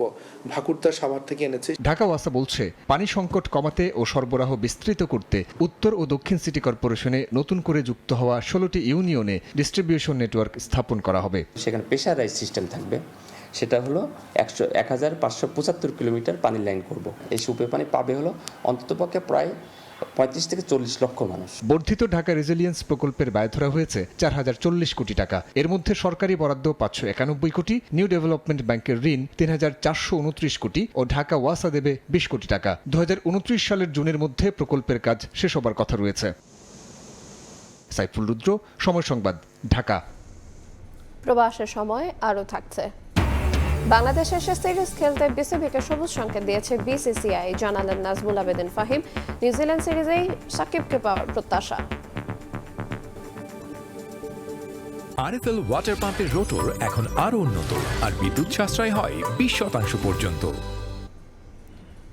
Speaker 26: ভাকুরতার সাভার থেকে এনেছে।
Speaker 24: ঢাকা ওয়াসা বলছে, পানি সংকট কমাতে ও সরবরাহ বিস্তৃত করতে উত্তর ও দক্ষিণ সিটি কর্পোরেশনে নতুন করে যুক্ত হওয়া 16টি ইউনিয়নে ডিস্ট্রিবিউশন নেটওয়ার্ক স্থাপন করা হবে।
Speaker 27: সেখানে প্রেসারাইজ সিস্টেম থাকবে, সেটা হলো 1575 কিলোমিটার পানি লাইন করব। এই সুপেয় পানি পাবে হলো অন্ততপক্ষে প্রায় 35 থেকে 40 লক্ষ মানুষ।
Speaker 24: বর্ধিত ঢাকা রেজিলিয়েন্স প্রকল্পের ব্যয় ধরা হয়েছে 4040 কোটি টাকা। এর মধ্যে সরকারি বরাদ্দ 591 কোটি, নিউ ডেভেলপমেন্ট ব্যাংকের ঋণ 3429 কোটি ও ঢাকা ওয়াসা দেবে 20 কোটি টাকা। 2029 সালের জুনের মধ্যে প্রকল্পের কাজ শেষ হবার কথা রয়েছে। সাইফুল রুদ্র, সময় সংবাদ, ঢাকা।
Speaker 1: প্রবাসের সময় আরও থাকছে। বাংলাদেশ এসে সিরিজ খেলতে বিসিবিকে সবুজ সংকেত দিয়েছে বিসিসিআই, জানালেন নাজমুল আবেদিন ফাহিম। নিউজিল্যান্ড সিরিজেই সাকিবকে পাওয়ার প্রত্যাশা।
Speaker 2: আরএফএল ওয়াটার পাম্পের রোটর এখন আরো উন্নত আর বিদ্যুৎ সাশ্রয় হয় 20% পর্যন্ত।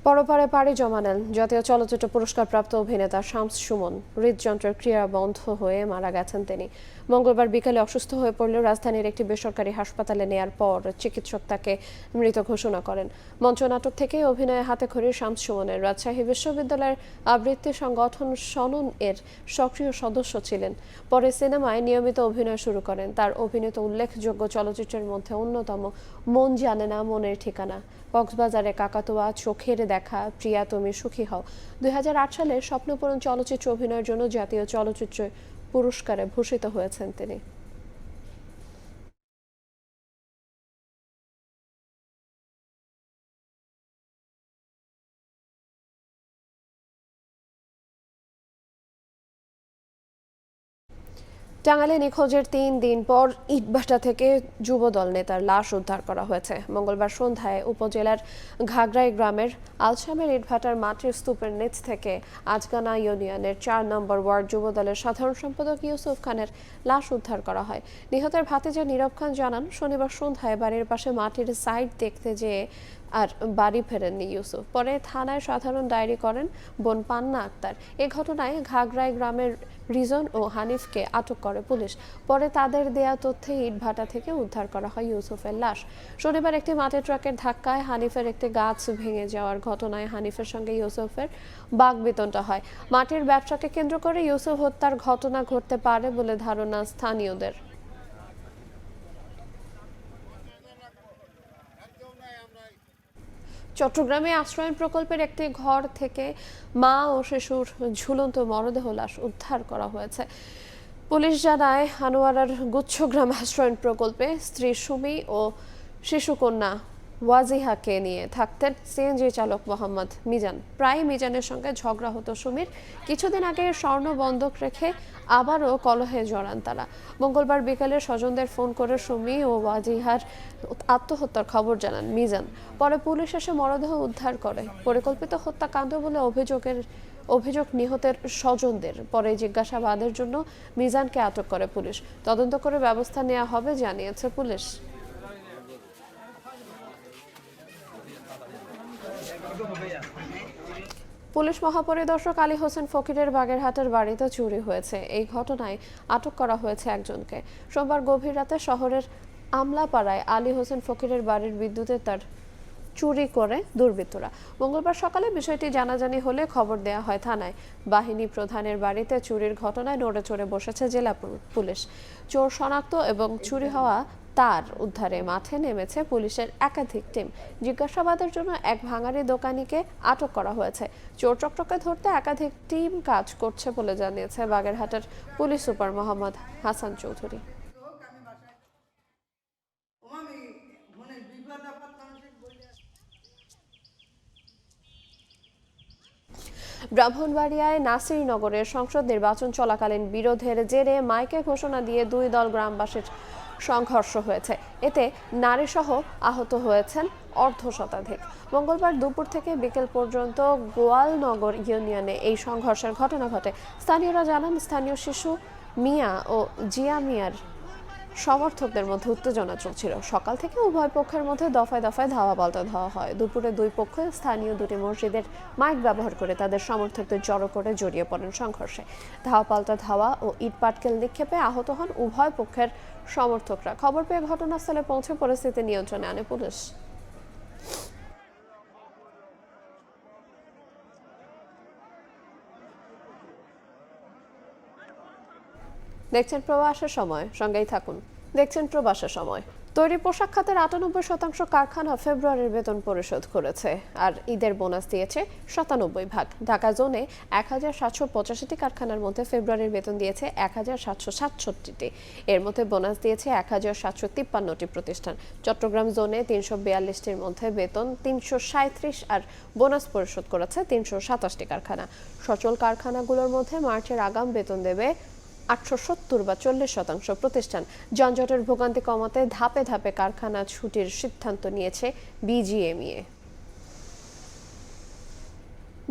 Speaker 1: পরপারে পাড়ি জমালেন জাতীয় চলচ্চিত্র পুরস্কারপ্রাপ্ত অভিনেতা শামস সুমন। হৃদযন্ত্রের ক্রিয়া বন্ধ হয়ে মারা গেছেন তিনি। মঙ্গলবার বিকেলে অসুস্থ হয়ে পড়লেও রাজধানীর একটি বেসরকারি হাসপাতালে নেয়ার পর চিকিৎসক তাকে মৃত ঘোষণা করেন। মঞ্চনাটক থেকে অভিনয়ে হাতেখড়ি শামস সুমনের রাজশাহী বিশ্ববিদ্যালয়ের আবৃত্তি সংগঠন সনন এর সক্রিয় সদস্য ছিলেন। পরে সিনেমায় নিয়মিত অভিনয় শুরু করেন। তার অভিনীত উল্লেখযোগ্য চলচ্চিত্রের মধ্যে অন্যতম মন জানে না, মনের ঠিকানা, কক্সবাজারে কাকাতুয়া, চোখের দেখা, প্রিয়া তুমি সুখী হও। 2008 সালে স্বপ্নপূরণ চলচ্চিত্র অভিনয়ের জন্য জাতীয় চলচ্চিত্র পুরস্কারে ভূষিত হয়েছেন তিনি। টাঙ্গাইলে নিখোঁজের 3 দিন পর ইটভাটা থেকে যুবদল নেতার লাশ উদ্ধার করা হয়েছে। মঙ্গলবার সন্ধ্যায় উপজেলার ঘাগড়াই গ্রামের আলসামের ইটভাটার মাটির স্তূপের নিচ থেকে আজগানা ইউনিয়নের 4 নম্বর ওয়ার্ড যুবদলের সাধারণ সম্পাদক ইউসুফ খানের লাশ উদ্ধার করা হয়। নিহতের ভাতিজা নীরব খান জানান, শনিবার সন্ধ্যায় বাড়ির পাশে মাটির সাইড দেখতে যেয়ে আর বাড়ি ফেরেননি ইউসুফ। পরে থানায় সাধারণ ডায়েরি করেন বোন পান্না আক্তার। এ ঘটনায় ঘাগড়াই গ্রামের রিজন ও হানিফকে আটক করে পুলিশ। পরে তাদের দেয়া তথ্যে ইটভাটা থেকে উদ্ধার করা হয় ইউসুফের লাশ। শনিবার একটি মাটির ট্রাকের ধাক্কায় হানিফের একটি গাছ ভেঙে যাওয়ার ঘটনায় হানিফের সঙ্গে ইউসুফের বাকবিতণ্ডা হয়। মাটির ব্যবসাকে কেন্দ্র করে ইউসুফ হত্যার ঘটনা ঘটতে পারে বলে ধারণা স্থানীয়দের। চট্টগ্রামে আশ্রয়ণ প্রকল্পের একটি ঘর থেকে মা ও শিশুর ঝুলন্ত মরদেহ লাশ উদ্ধার করা হয়েছে। পুলিশ জানায়, আনোয়ারার গুচ্ছগ্রাম আশ্রয়ণ প্রকল্পে স্ত্রী সুমি ও শিশুকন্যা ওয়াজিহাকে নিয়ে থাকতেন সিএনজি চালক মোহাম্মদ মিজান। প্রায় মিজানের সঙ্গে ঝগড়া হতো সুমির। কিছুদিন আগে স্বর্ণ বন্ধক রেখে আবারও কলহে জড়ান তারা। মঙ্গলবার বিকেলে স্বজনদের ফোন করে সুমি ও ওয়াজিহার আত্মহত্যার খবর জানান মিজান। পরে পুলিশ এসে মরদেহ উদ্ধার করে। পরিকল্পিত হত্যাকাণ্ড বলে অভিযোগ নিহতের স্বজনদের। পরে জিজ্ঞাসাবাদের জন্য মিজানকে আটক করে পুলিশ। তদন্ত করে ব্যবস্থা নেওয়া হবে জানিয়েছে পুলিশ। পুলিশ মহাপরিদর্শক আলী হোসেন ফকিরের বাগেরহাটের বাড়িতে চুরি হয়েছে। এই ঘটনায় আটক করা হয়েছে একজনকে। সোমবার গভীর রাতে শহরের আমলাপাড়ায় আলী হোসেন ফকিরের বাড়ির বিদ্যুতের তার চুরি করে দুর্বৃত্তরা। মঙ্গলবার সকালে বিষয়টি জানাজানি হলে খবর দেয়া হয় থানায়। বাহিনী প্রধানের বাড়িতে চুরির ঘটনায় নড়ে চড়ে বসেছে জেলা পুলিশ। চোর শনাক্ত এবং চুরি হওয়া তার উদ্ধারে মাঠে নেমেছে পুলিশের একাধিক টিম। জিজ্ঞাসাবাদের জন্য এক ভাঙারি দোকানিকে আটক করা হয়েছে। চোর চক্রকে ধরতে একাধিক টিম কাজ করছে বলে জানিয়েছে বাগেরহাটের পুলিশ সুপার মোহাম্মদ হাসান চৌধুরী। ব্রাহ্মণবাড়িয়ায় নাসিরনগরের সংসদ নির্বাচন চলাকালীন বিরোধের জেরে মাইকে ঘোষণা দিয়ে 2 দল গ্রামবাসীর সংঘর্ষ হয়েছে। এতে নারীসহ আহত হয়েছেন অর্ধশতাধিক। মঙ্গলবার দুপুর থেকে বিকেল পর্যন্ত গোয়ালনগর ইউনিয়নে এই সংঘর্ষের ঘটনা ঘটে। স্থানীয়রা জানান, স্থানীয় শিশু মিয়া ও জিয়া মিয়ার সমর্থকদের মধ্যে উত্তেজনা চলছিল। সকাল থেকে উভয় পক্ষের মধ্যে দফায় দফায় ধাওয়া পাল্টা ধাওয়া হয়। দুপুরে দুই পক্ষ স্থানীয় দুটি মসজিদের মাইক ব্যবহার করে তাদের সমর্থকদের জড়ো করে জড়িয়ে পড়েন সংঘর্ষে। ধাওয়া পাল্টা ধাওয়া ও ইট পাটকেল নিক্ষেপে আহত হন উভয় পক্ষের সমর্থকরা। খবর পেয়ে ঘটনাস্থলে পৌঁছে পরিস্থিতি নিয়ন্ত্রণে আনে পুলিশ। দেখছেন প্রবাসের সময়, সঙ্গেই থাকুন। দেখছেন প্রবাসের সময়। তৈরি পোশাক খাতের 98% কারখানা ফেব্রুয়ারির বেতন পরিশোধ করেছে, আর ঈদের বোনাস দিয়েছে 97 ঢাকা জোনে 1785টি কারখানার মধ্যে ফেব্রুয়ারির বেতন দিয়েছে 1767টি। এর মধ্যে বোনাস দিয়েছে 1753টি প্রতিষ্ঠান। চট্টগ্রাম জোনে 342টির মধ্যে বেতন 337 আর বোনাস পরিশোধ করেছে 327টি কারখানা। সচল কারখানাগুলোর মধ্যে মার্চের আগাম বেতন দেবে 870 বা 40% প্রতিষ্ঠান। যানজটের ভোগান্তি কমাতে ধাপে ধাপে কারখানা ছুটির সিদ্ধান্ত নিয়েছে বিজিএমইএ।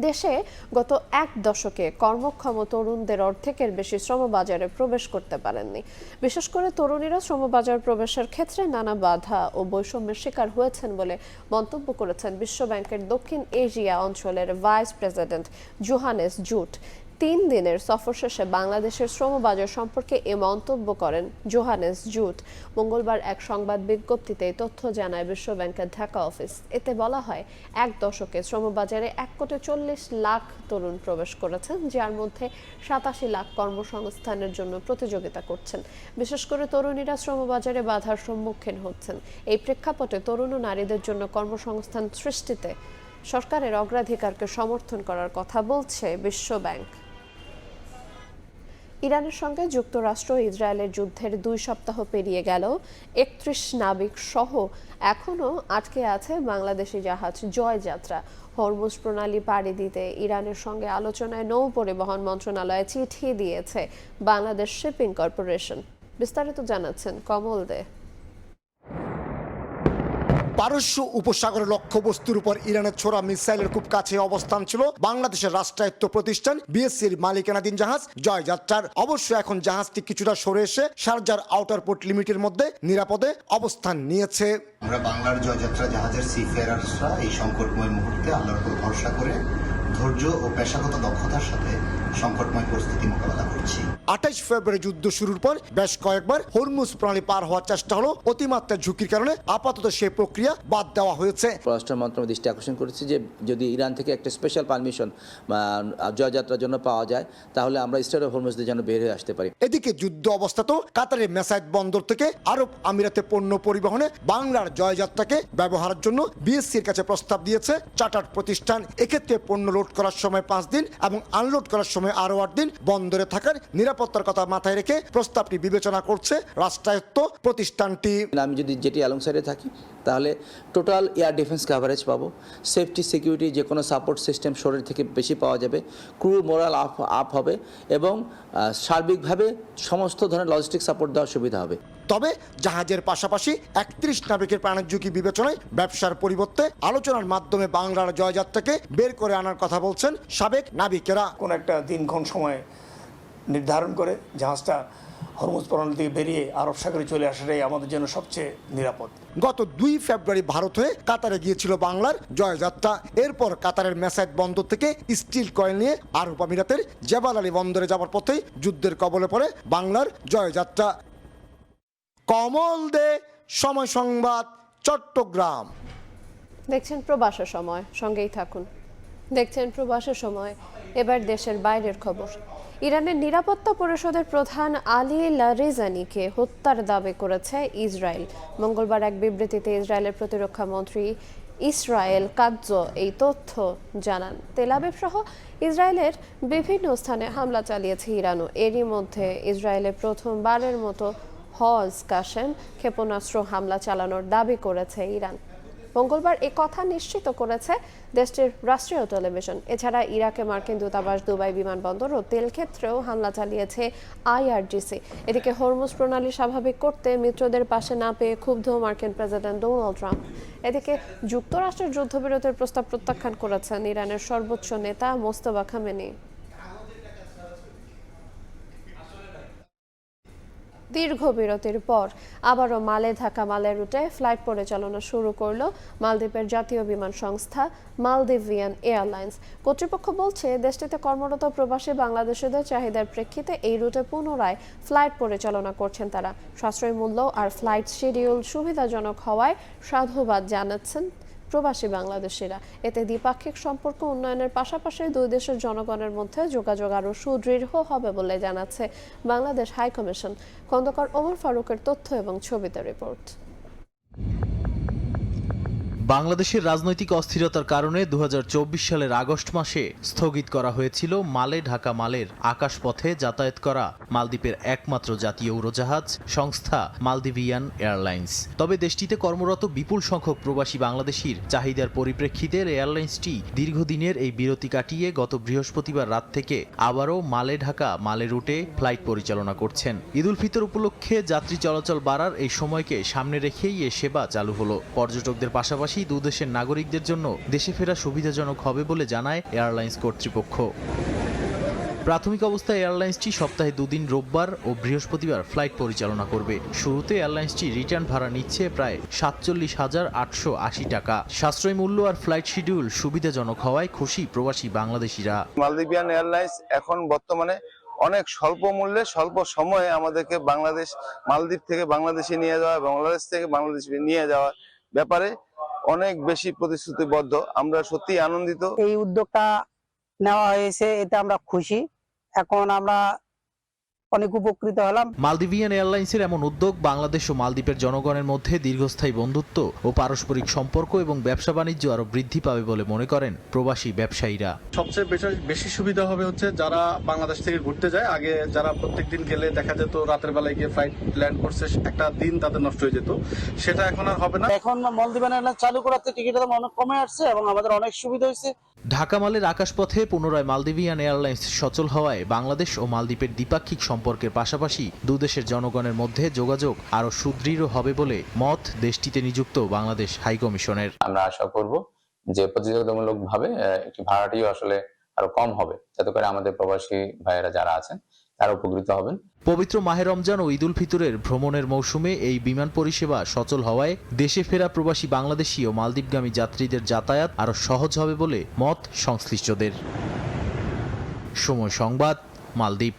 Speaker 1: দেশে গত এক দশকে কর্মক্ষম তরুণদের অর্ধেকের বেশি শ্রমবাজারে প্রবেশ করতে পারেননি। বিশেষ করে তরুণীরা শ্রমবাজার প্রবেশের ক্ষেত্রে নানা বাধা ও বৈষম্যের শিকার হয়েছেন বলে মন্তব্য করেছেন বিশ্বব্যাংকের দক্ষিণ এশিয়া অঞ্চলের ভাইস প্রেসিডেন্ট জোহানেস জুট। 3 দিনের সফর শেষে বাংলাদেশের শ্রমবাজার সম্পর্কে এ মন্তব্য করেন জোহানেস জুট। মঙ্গলবার এক সংবাদ বিজ্ঞপ্তিতে তথ্য জানায় বিশ্বব্যাংকের ঢাকা অফিস। এতে বলা হয়, এক দশকে শ্রমবাজারে 1,40,00,000 তরুণ প্রবেশ করেছেন, যার মধ্যে 87 লাখ কর্মসংস্থানের জন্য প্রতিযোগিতা করছেন। বিশেষ করে তরুণীরা শ্রমবাজারে বাধার সম্মুখীন হচ্ছেন। এই প্রেক্ষাপটে তরুণ ও নারীদের জন্য কর্মসংস্থান সৃষ্টিতে সরকারের অগ্রাধিকারকে সমর্থন করার কথা বলছে বিশ্বব্যাংক। ইরানের সঙ্গে যুক্তরাষ্ট্র ও ইসরায়েলের যুদ্ধের 2 সপ্তাহ পেরিয়ে গেল। 31 নাবিক সহ এখনও আটকে আছে বাংলাদেশি জাহাজ জয়যাত্রা। হরমুজ প্রণালী পাড়ি দিতে ইরানের সঙ্গে আলোচনায় নৌ পরিবহন মন্ত্রণালয়ে চিঠি দিয়েছে বাংলাদেশ শিপিং কর্পোরেশন। বিস্তারিত জানাচ্ছেন কমল দে।
Speaker 3: পারস্য উপসাগরের লক্ষ্যবস্তুর উপর ইরানের ছোড়া মিসাইলের খুব কাছে অবস্থান ছিল বাংলাদেশের রাষ্ট্রায়ত্ত প্রতিষ্ঠান বিএসসির মালিকানাধীন জাহাজ জয়যাত্রার। অবশ্য এখন জাহাজটি কিছুটা সরে এসে শারজার আউটার পোর্ট লিমিটের মধ্যে নিরাপদে অবস্থান নিয়েছে।
Speaker 4: আমরা বাংলার জয়যাত্রা জাহাজের সিফেয়ারার্সরা এই সংকটময় মুহূর্তে আল্লাহর উপর ভরসা করে ধৈর্য ও পেশাগত দক্ষতার সাথে সংকটময় পরিস্থিতি মোকাবেলা করছি।
Speaker 3: 28 ফেব্রুয়ারি যুদ্ধ শুরুর পর বেশ কয়েকবার হরমুজ প্রণালী পার হওয়ার চেষ্টা হলো। অতিমাত্রার ঝুঁকির কারণে আপাতত সেই প্রক্রিয়া বাদ দেওয়া হয়েছে।
Speaker 6: পররাষ্ট্র মন্ত্রণালয় দৃষ্টি আকর্ষণ করেছে যে যদি ইরান থেকে একটা স্পেশাল পারমিশন জয়যাত্রার জন্য পাওয়া যায়, তাহলে আমরা স্টেট অফ হরমুজ দিয়ে যেন বের হয়ে আসতে পারি।
Speaker 3: এদিকে যুদ্ধ অবস্থাতেও কাতারের মেসাইদ বন্দর থেকে আরব আমিরাতে পণ্য পরিবহনে বাংলার জয়যাত্রাকে ব্যবহারের জন্য বিএসসির কাছে প্রস্তাব দিয়েছে চার্টার্ড প্রতিষ্ঠান। এক্ষেত্রে পণ্য লোড করার সময় 5 দিন এবং আনলোড করার সময় আরও 8 দিন বন্দরে থাকার নিরাপত্তার কথা মাথায় রেখে প্রস্তাবটি বিবেচনা করছে রাষ্ট্রায়ত্ত প্রতিষ্ঠানটি।
Speaker 6: আমি যদি যেটি অ্যালং সাইডে থাকি তাহলে টোটাল এয়ার ডিফেন্স কাভারেজ পাবো, সেফটি সিকিউরিটি যে কোনো সাপোর্ট সিস্টেম শরীর থেকে বেশি পাওয়া যাবে, ক্রু মোরাল আপ হবে এবং সার্বিকভাবে সমস্ত ধরনের লজিস্টিক সাপোর্ট দেওয়ার সুবিধা হবে।
Speaker 3: তবে জাহাজের পাশাপাশি 31 নাবিকের প্রাণের ঝুঁকি বিবেচনায় ব্যবসার পরিবর্তে আলোচনার মাধ্যমে বাংলার জয়যাত্রাকে বের করে আনার কথা বলছেন সাবেক নাবিকেরা।
Speaker 9: কোন একটা দিনক্ষণ সময় নির্ধারণ করে জাহাজটা হরমুজ প্রণালী থেকে বেরিয়ে আরব সাগরে চলে আসাটাই আমাদের জন্য সবচেয়ে নিরাপদ।
Speaker 3: গত 2 ফেব্রুয়ারি ভারত হয়ে কাতারে গিয়েছিল বাংলার জয়যাত্রা। এরপর কাতারের মেসাইদ বন্দর থেকে স্টিল কয়েল নিয়ে আরব আমিরাতের জেবাল আলী বন্দরে যাওয়ার পথেই যুদ্ধের কবলে পড়ে বাংলার জয়যাত্রা। কমল দে, সময় সংবাদ, চট্টগ্রাম।
Speaker 1: দেখছেন প্রবাসের সময়, সঙ্গেই থাকুন। দেখছেন প্রবাসের সময়। এবার দেশের বাইরের খবর। ইরানের নিরাপত্তা পরিষদের প্রধান আলী লারিজানিকে হত্যার দাবি করেছে ইসরায়েল। মঙ্গলবার এক বিবৃতিতে ইসরায়েলের প্রতিরক্ষা মন্ত্রী ইসরায়েল কাৎজ এই তথ্য জানান। তেল আবিব সহ ইসরায়েলের বিভিন্ন স্থানে হামলা চালিয়েছে ইরানও। এরই মধ্যে ইসরায়েলে প্রথমবারের মতো হজ কাশেম ক্ষেপণাস্ত্র হামলা চালানোর দাবি করেছে ইরান। মঙ্গলবার এ কথা নিশ্চিত করেছে দেশটির রাষ্ট্রীয় টেলিভিশন। এছাড়া ইরাকে মার্কিন দূতাবাস, দুবাই বিমানবন্দর ও তেল ক্ষেত্রেও হামলা চালিয়েছে আইআরজিসি। এদিকে হরমুজ প্রণালী স্বাভাবিক করতে মিত্রদের পাশে না পেয়ে ক্ষুব্ধ মার্কিন প্রেসিডেন্ট ডোনাল্ড ট্রাম্প। এদিকে যুক্তরাষ্ট্রের যুদ্ধবিরতির প্রস্তাব প্রত্যাখ্যান করেছেন ইরানের সর্বোচ্চ নেতা মোস্তফা খামেনি। দীর্ঘ বিরতির পর আবারও মালে ঢাকা মালে রুটে ফ্লাইট পরিচালনা শুরু করল মালদ্বীপের জাতীয় বিমান সংস্থা মালদ্বীভিয়ান এয়ারলাইন্স। কর্তৃপক্ষ বলছে দেশটিতে কর্মরত প্রবাসী বাংলাদেশিদের চাহিদার প্রেক্ষিতে এই রুটে পুনরায় ফ্লাইট পরিচালনা করছেন তারা। সাশ্রয়ী মূল্য আর ফ্লাইট শিডিউল সুবিধাজনক হওয়ায় সাধুবাদ জানাচ্ছেন প্রবাসী বাংলাদেশিরা। এতে দ্বিপাক্ষিক সম্পর্ক উন্নয়নের পাশাপাশি দুই দেশের জনগণের মধ্যে যোগাযোগ আরও সুদৃঢ় হবে বলে জানাচ্ছে বাংলাদেশ হাইকমিশন। খন্দকার ওমর ফারুকের তথ্য এবং ছবিতে রিপোর্ট।
Speaker 11: বাংলাদেশের রাজনৈতিক অস্থিরতার কারণে 2024 সালের আগস্ট মাসে স্থগিত করা হয়েছিল মালে ঢাকা মালের আকাশপথে যাতায়াত করা মালদ্বীপের একমাত্র জাতীয় উড়োজাহাজ সংস্থা মালদ্বীভিয়ান এয়ারলাইন্স। তবে দেশটিতে কর্মরত বিপুল সংখ্যক প্রবাসী বাংলাদেশির চাহিদার পরিপ্রেক্ষিতে এয়ারলাইন্সটি দীর্ঘদিনের এই বিরতি কাটিয়ে গত বৃহস্পতিবার রাত থেকে আবারও মালে ঢাকা মালে রুটে ফ্লাইট পরিচালনা করছেন। ঈদ উল ফিতর উপলক্ষে যাত্রী চলাচল বাড়ার এই সময়কে সামনে রেখেই এ সেবা চালু হলো। পর্যটকদের পাশাপাশি
Speaker 8: পাশাপাশি দুদেশের নাগরিকদের জন্য দেশে ফেরা সুবিধাজনক হবে বলে জানায় এয়ারলাইন্স কর্তৃপক্ষ। প্রাথমিক অবস্থায় এয়ারলাইন্সটি সপ্তাহে 2 দিন রোববার ও বৃহস্পতিবার ফ্লাইট পরিচালনা করবে। শুরুতে এয়ারলাইন্সটি রিটার্ন ভাড়া নিচ্ছে প্রায় 47,880 টাকা। সাশ্রয়ী মূল্য আর ফ্লাইট শিডিউল সুবিধাজনক হওয়ায় খুশি প্রবাসী বাংলাদেশিরা।
Speaker 10: মালদ্বীপিয়ান এয়ারলাইন্স এখন বর্তমানে অনেক স্বল্প মূল্যে স্বল্প সময়ে আমাদেরকে মালদ্বীপ থেকে বাংলাদেশে নিয়ে যাওয়া, বাংলাদেশ থেকে বাংলাদেশে নিয়ে যাওয়া ব্যাপারে অনেক বেশি প্রতিশ্রুতিবদ্ধ। আমরা সত্যি আনন্দিত।
Speaker 12: এই উদ্যোগটা নেওয়া হয়েছে, এতে আমরা খুশি। এখন আমরা অনেক উপকৃত হলাম।
Speaker 8: মালদ্বীপিয়ান এয়ারলাইন্সের এমন উদ্যোগ বাংলাদেশ ও মালদ্বীপের জনগণের মধ্যে দীর্ঘস্থায়ী বন্ধুত্ব ও পারস্পরিক সম্পর্ক এবং ব্যবসা বাণিজ্য আরো বৃদ্ধি পাবে বলে মনে করেন প্রবাসী ব্যবসায়ীরা।
Speaker 13: সবচেয়ে বেশি সুবিধা হবে হচ্ছে যারা বাংলাদেশ থেকে ঘুরতে যায়। আগে যারা প্রত্যেকদিন গেলে দেখা যেত রাতের বেলায় গিয়ে ফ্লাইট ল্যান্ড করছে, একটা দিন তাদের নষ্ট হয়ে যেত, সেটা এখন আর হবে না।
Speaker 12: এখন মালদ্বীপিয়ান এয়ারলাইন্স চালু করাতে টিকিটের দাম অনেক কমে আসছে এবং আমাদের অনেক সুবিধা হয়েছে।
Speaker 8: ঢাকা মালের আকাশপথে পুনরায় মালদ্বীপিয়ান এয়ারলাইন্স সচল হওয়ায় বাংলাদেশ ও মালদ্বীপের দ্বিপাক্ষিক সম্পর্কের পাশাপাশি দুদেশের জনগণের মধ্যে যোগাযোগ আরো সুদৃঢ় হবে বলে মত দেশটিতে নিযুক্ত বাংলাদেশ হাইকমিশনের।
Speaker 14: আমরা আশা করব যে প্রতিযোগিতামূলক ভাবে একটি ভাড়াটিও আসলে আরো কম হবে, যাতে করে আমাদের প্রবাসী ভাইয়েরা যারা আছেন তারা উপকৃত হবেন।
Speaker 8: পবিত্র মাহে রমজান ও ঈদুল ফিতরের ভ্রমণের মৌসুমে এই বিমান পরিষেবা সচল হওয়ায় দেশে ফেরা প্রবাসী বাংলাদেশি ও মালদ্বীপগামী যাত্রীদের যাতায়াত আরো সহজ হবে বলে মত সংশ্লিষ্টদের। সময় সংবাদ, মালদ্বীপ।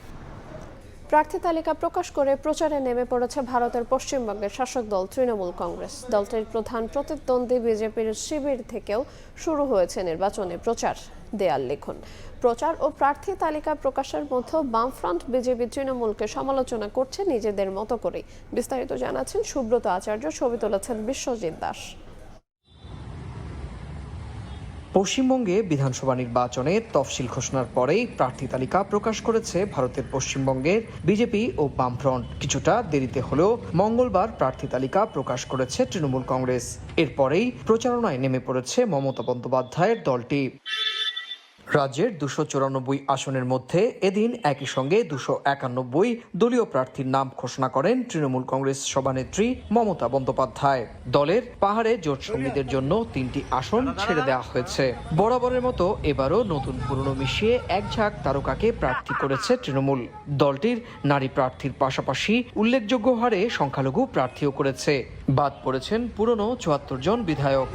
Speaker 1: প্রার্থী তালিকা প্রকাশ করে প্রচারে নেমে পড়েছে ভারতের পশ্চিমবঙ্গের শাসক দল তৃণমূল কংগ্রেস। দলটির প্রধান প্রতিদ্বন্দ্বী বিজেপির শিবির থেকেও শুরু হয়েছে নির্বাচনে প্রচার। দেয়াল লিখন প্রচার ও প্রার্থী তালিকা প্রকাশের মধ্যে বামফ্রন্ট বিজেপি তৃণমূলকে সমালোচনা করছে নিজেদের মতো করে। বিস্তারিত জানাচ্ছেন সুব্রত আচার্য, ছবি তুলেছেন বিশ্বজিৎ দাস।
Speaker 15: পশ্চিমবঙ্গে বিধানসভা নির্বাচনে তফসিল ঘোষণার পরেই প্রার্থী তালিকা প্রকাশ করেছে ভারতের পশ্চিমবঙ্গের বিজেপি ও বামফ্রন্ট। কিছুটা দেরিতে হলেও মঙ্গলবার প্রার্থী তালিকা প্রকাশ করেছে তৃণমূল কংগ্রেস। এরপরেই প্রচারণায় নেমে পড়েছে মমতা বন্দ্যোপাধ্যায়ের দলটি। রাজ্যের 294 আসনের মধ্যে এদিন একই সঙ্গে 291 দলীয় প্রার্থীর নাম ঘোষণা করেন তৃণমূল কংগ্রেস সভানেত্রী মমতা বন্দ্যোপাধ্যায়। দলের পাহাড়ে জোট সঙ্গীদের জন্য 3টি আসন ছেড়ে দেওয়া হয়েছে। বরাবরের মতো এবারও নতুন পুরনো মিশিয়ে এক ঝাঁক তারকাকে প্রার্থী করেছে তৃণমূল। দলটির নারী প্রার্থীর পাশাপাশি উল্লেখযোগ্য হারে সংখ্যালঘু প্রার্থীও করেছে। বাদ পড়েছেন পুরনো 74 জন বিধায়ক।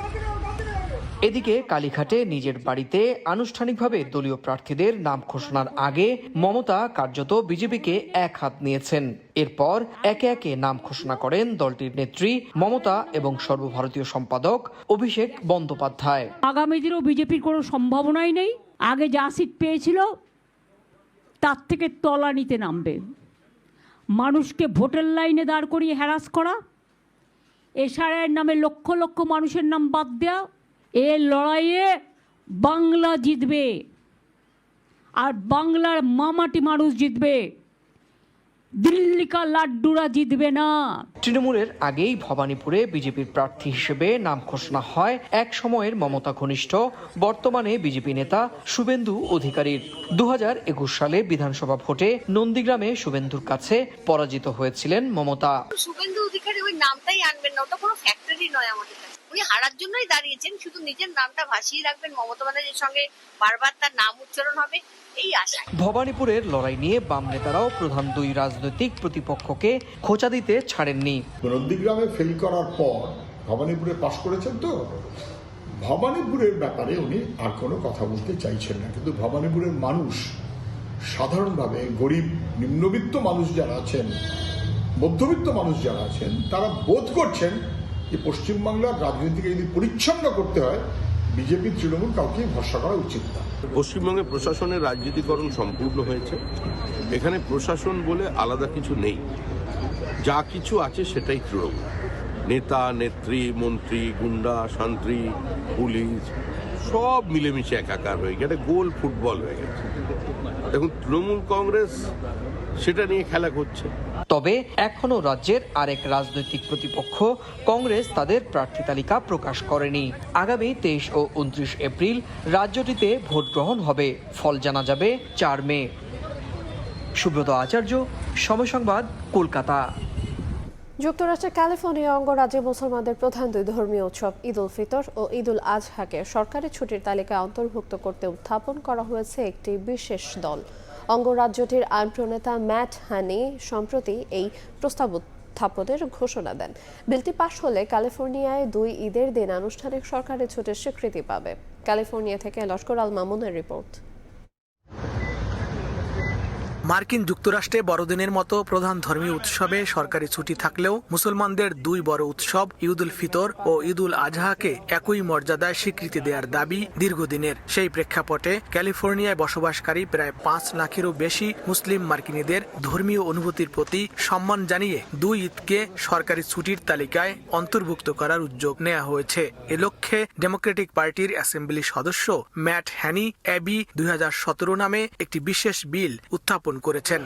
Speaker 15: এদিকে কালীঘাটে নিজের বাড়িতে আনুষ্ঠানিকভাবে দলীয় প্রার্থীদের নাম ঘোষণার আগে মমতা কার্যত বিজেপিকে এক হাত নিয়েছেন। এরপর একে একে নাম ঘোষণা করেন দলটির নেত্রী মমতা এবং সর্বভারতীয় সম্পাদক অভিষেক বন্দ্যোপাধ্যায়।
Speaker 17: আগামী দিনেও বিজেপির কোনো সম্ভাবনাই নেই। আগে যা সিট পেয়েছিল তার থেকে তলানিতে নামবে। মানুষকে ভোটের লাইনে দাঁড় করিয়ে হ্যারাস করা, এসআইয়ের নামে লক্ষ লক্ষ মানুষের নাম বাদ দেওয়া, এই লড়াইয়ে বাংলা জিতবে আর বাংলার মামাটি মানুষ জিতবে, দিল্লিকা লাড্ডুরা জিতবে না।
Speaker 15: তৃণমূলের আগেই ভবানীপুরে বিজেপির প্রার্থী হিসেবে নাম ঘোষণা হয় এক সময়ের মমতা ঘনিষ্ঠ বর্তমানে বিজেপি নেতা শুভেন্দু অধিকারীর। 2021 সালে বিধানসভা ভোটে নন্দীগ্রামে শুভেন্দুর কাছে পরাজিত হয়েছিলেন মমতা।
Speaker 28: শুভেন্দু অধিকারী ওই নামটাই আনবেন না, ওটা কোনো ফ্যাক্টরি নয় আমাদের কাছে। উনি হারার জন্যই দাঁড়িয়েছেন, শুধু নিজের নামটা ভাসিয়ে রাখবেন, মমতা ব্যানার্জির সঙ্গে বারবার তার নাম উচ্চারণ হবে এই আশা।
Speaker 15: ভবানীপুরের লড়াই নিয়ে বাম নেতারাও প্রধান দুই রাজনৈতিক প্রতিপক্ষকে খোঁচা দিতে ছাড়েননি।
Speaker 29: নন্দীগ্রামে ফেল করার পর ভবানীপুরে পাশ করেছেন, তো ভবানীপুরের ব্যাপারে উনি আর কোনো কথা বলতে চাইছেন না। কিন্তু ভবানীপুরের মানুষ সাধারণভাবে গরিব নিম্নবিত্ত মানুষ যারা আছেন, মধ্যবিত্ত মানুষ যারা আছেন, তারা বোধ করছেন যে পশ্চিমবাংলার রাজনীতিকে যদি পরিচ্ছন্ন করতে হয় বিজেপি তৃণমূল কাউকে ভরসা করা উচিত না।
Speaker 25: পশ্চিমবঙ্গে প্রশাসনের রাজনীতিকরণ সম্পূর্ণ হয়েছে। এখানে প্রশাসন বলে আলাদা কিছু নেই, যা কিছু আছে সেটাই তৃণমূল। নেতা নেত্রী মন্ত্রী গুন্ডা শান্তি পুলিশ সব মিলেমিশে একাকার হয়ে গেছে, গোল ফুটবল হয়ে গেছে। দেখুন তৃণমূল কংগ্রেস সেটা নিয়ে খেলা করছে।
Speaker 15: তবে এখনো রাজ্যের আরেক রাজনৈতিক প্রতিপক্ষ কংগ্রেস তাদের প্রার্থী তালিকা প্রকাশ করেনি। আগামী 23 ও 29 এপ্রিল রাজ্যটিতে ভোট গ্রহণ হবে, ফল জানা যাবে 4 মে। সুব্রত আচার্য, সময় সংবাদ, কলকাতা।
Speaker 1: যুক্তরাষ্ট্রের ক্যালিফোর্নিয়া অঙ্গরাজ্যে মুসলমানদের প্রধান দুই ধর্মীয় উৎসব ঈদ উল ফিতর ও ঈদ উল আজহাকে সরকারি ছুটির তালিকায় অন্তর্ভুক্ত করতে উত্থাপন করা হয়েছে একটি বিশেষ দল। অঙ্গরাজ্যটির আইন প্রণেতা ম্যাট হ্যানি সম্প্রতি এই প্রস্তাব উত্থাপনের ঘোষণা দেন। বিলটি পাশ হলে ক্যালিফোর্নিয়ায় দুই ঈদের দিন আনুষ্ঠানিক সরকারি ছুটির স্বীকৃতি পাবে। ক্যালিফোর্নিয়া থেকে লস্কর আল মামুনের রিপোর্ট।
Speaker 5: মার্কিন যুক্তরাষ্ট্রে বড়দিনের মতো প্রধান ধর্মীয় উৎসবে সরকারি ছুটি থাকলেও মুসলমানদের দুই বড় উৎসব ঈদ উল ফিতর ও ঈদ উল আজহাকে একই মর্যাদায় স্বীকৃতি দেওয়ার দাবি দীর্ঘদিনের। সেই প্রেক্ষাপটে ক্যালিফোর্নিয়ায় বসবাসকারী প্রায় ৫ লাখেরও বেশি মুসলিম মার্কিনীদের ধর্মীয় অনুভূতির প্রতি সম্মান জানিয়ে দুই ঈদকে সরকারি ছুটির তালিকায় অন্তর্ভুক্ত করার উদ্যোগ নেওয়া হয়েছে। এ লক্ষ্যে ডেমোক্রেটিক পার্টির অ্যাসেম্বলি সদস্য ম্যাট হ্যানি এবি ২০১৭ নামে একটি বিশেষ বিল উত্থাপন করেছেন।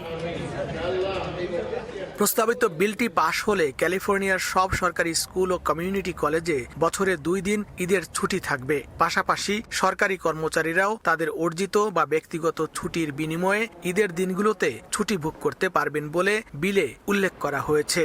Speaker 5: প্রস্তাবিত বিলটি পাশ হলে ক্যালিফোর্নিয়ার সব সরকারি স্কুল ও কমিউনিটি কলেজে বছরে 2 দিন ঈদের ছুটি থাকবে। পাশাপাশি সরকারি কর্মচারীরাও তাদের অর্জিত বা ব্যক্তিগত ছুটির বিনিময়ে ঈদের দিনগুলোতে ছুটি ভোগ করতে পারবেন বলে বিলে উল্লেখ করা হয়েছে।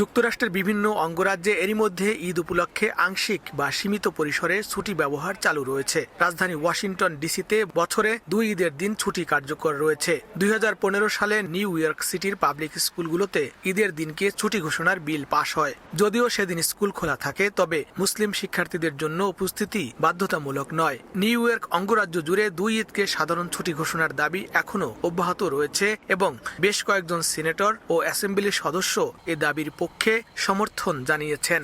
Speaker 5: যুক্তরাষ্ট্রের বিভিন্ন অঙ্গরাজ্যে এরই মধ্যে ঈদ উপলক্ষে আংশিক বা সীমিত পরিসরে ছুটি ব্যবহার চালু রয়েছে। রাজধানী ওয়াশিংটন ডিসিতে বছরে 2 ঈদের দিন ছুটি কার্যকর রয়েছে। 2015 সালে নিউ ইয়র্ক সিটির পাবলিক স্কুলগুলোতে ঈদের দিনকে ছুটি ঘোষণার বিল পাশ হয়। যদিও সেদিন স্কুল খোলা থাকে, তবে মুসলিম শিক্ষার্থীদের জন্য উপস্থিতি বাধ্যতামূলক নয়। নিউ ইয়র্ক অঙ্গরাজ্য জুড়ে 2 ঈদকে সাধারণ ছুটি ঘোষণার দাবি এখনো অব্যাহত রয়েছে এবং বেশ কয়েকজন সিনেটর ও অ্যাসেম্বলির সদস্য এ দাবির পক্ষে সমর্থন জানিয়েছেন।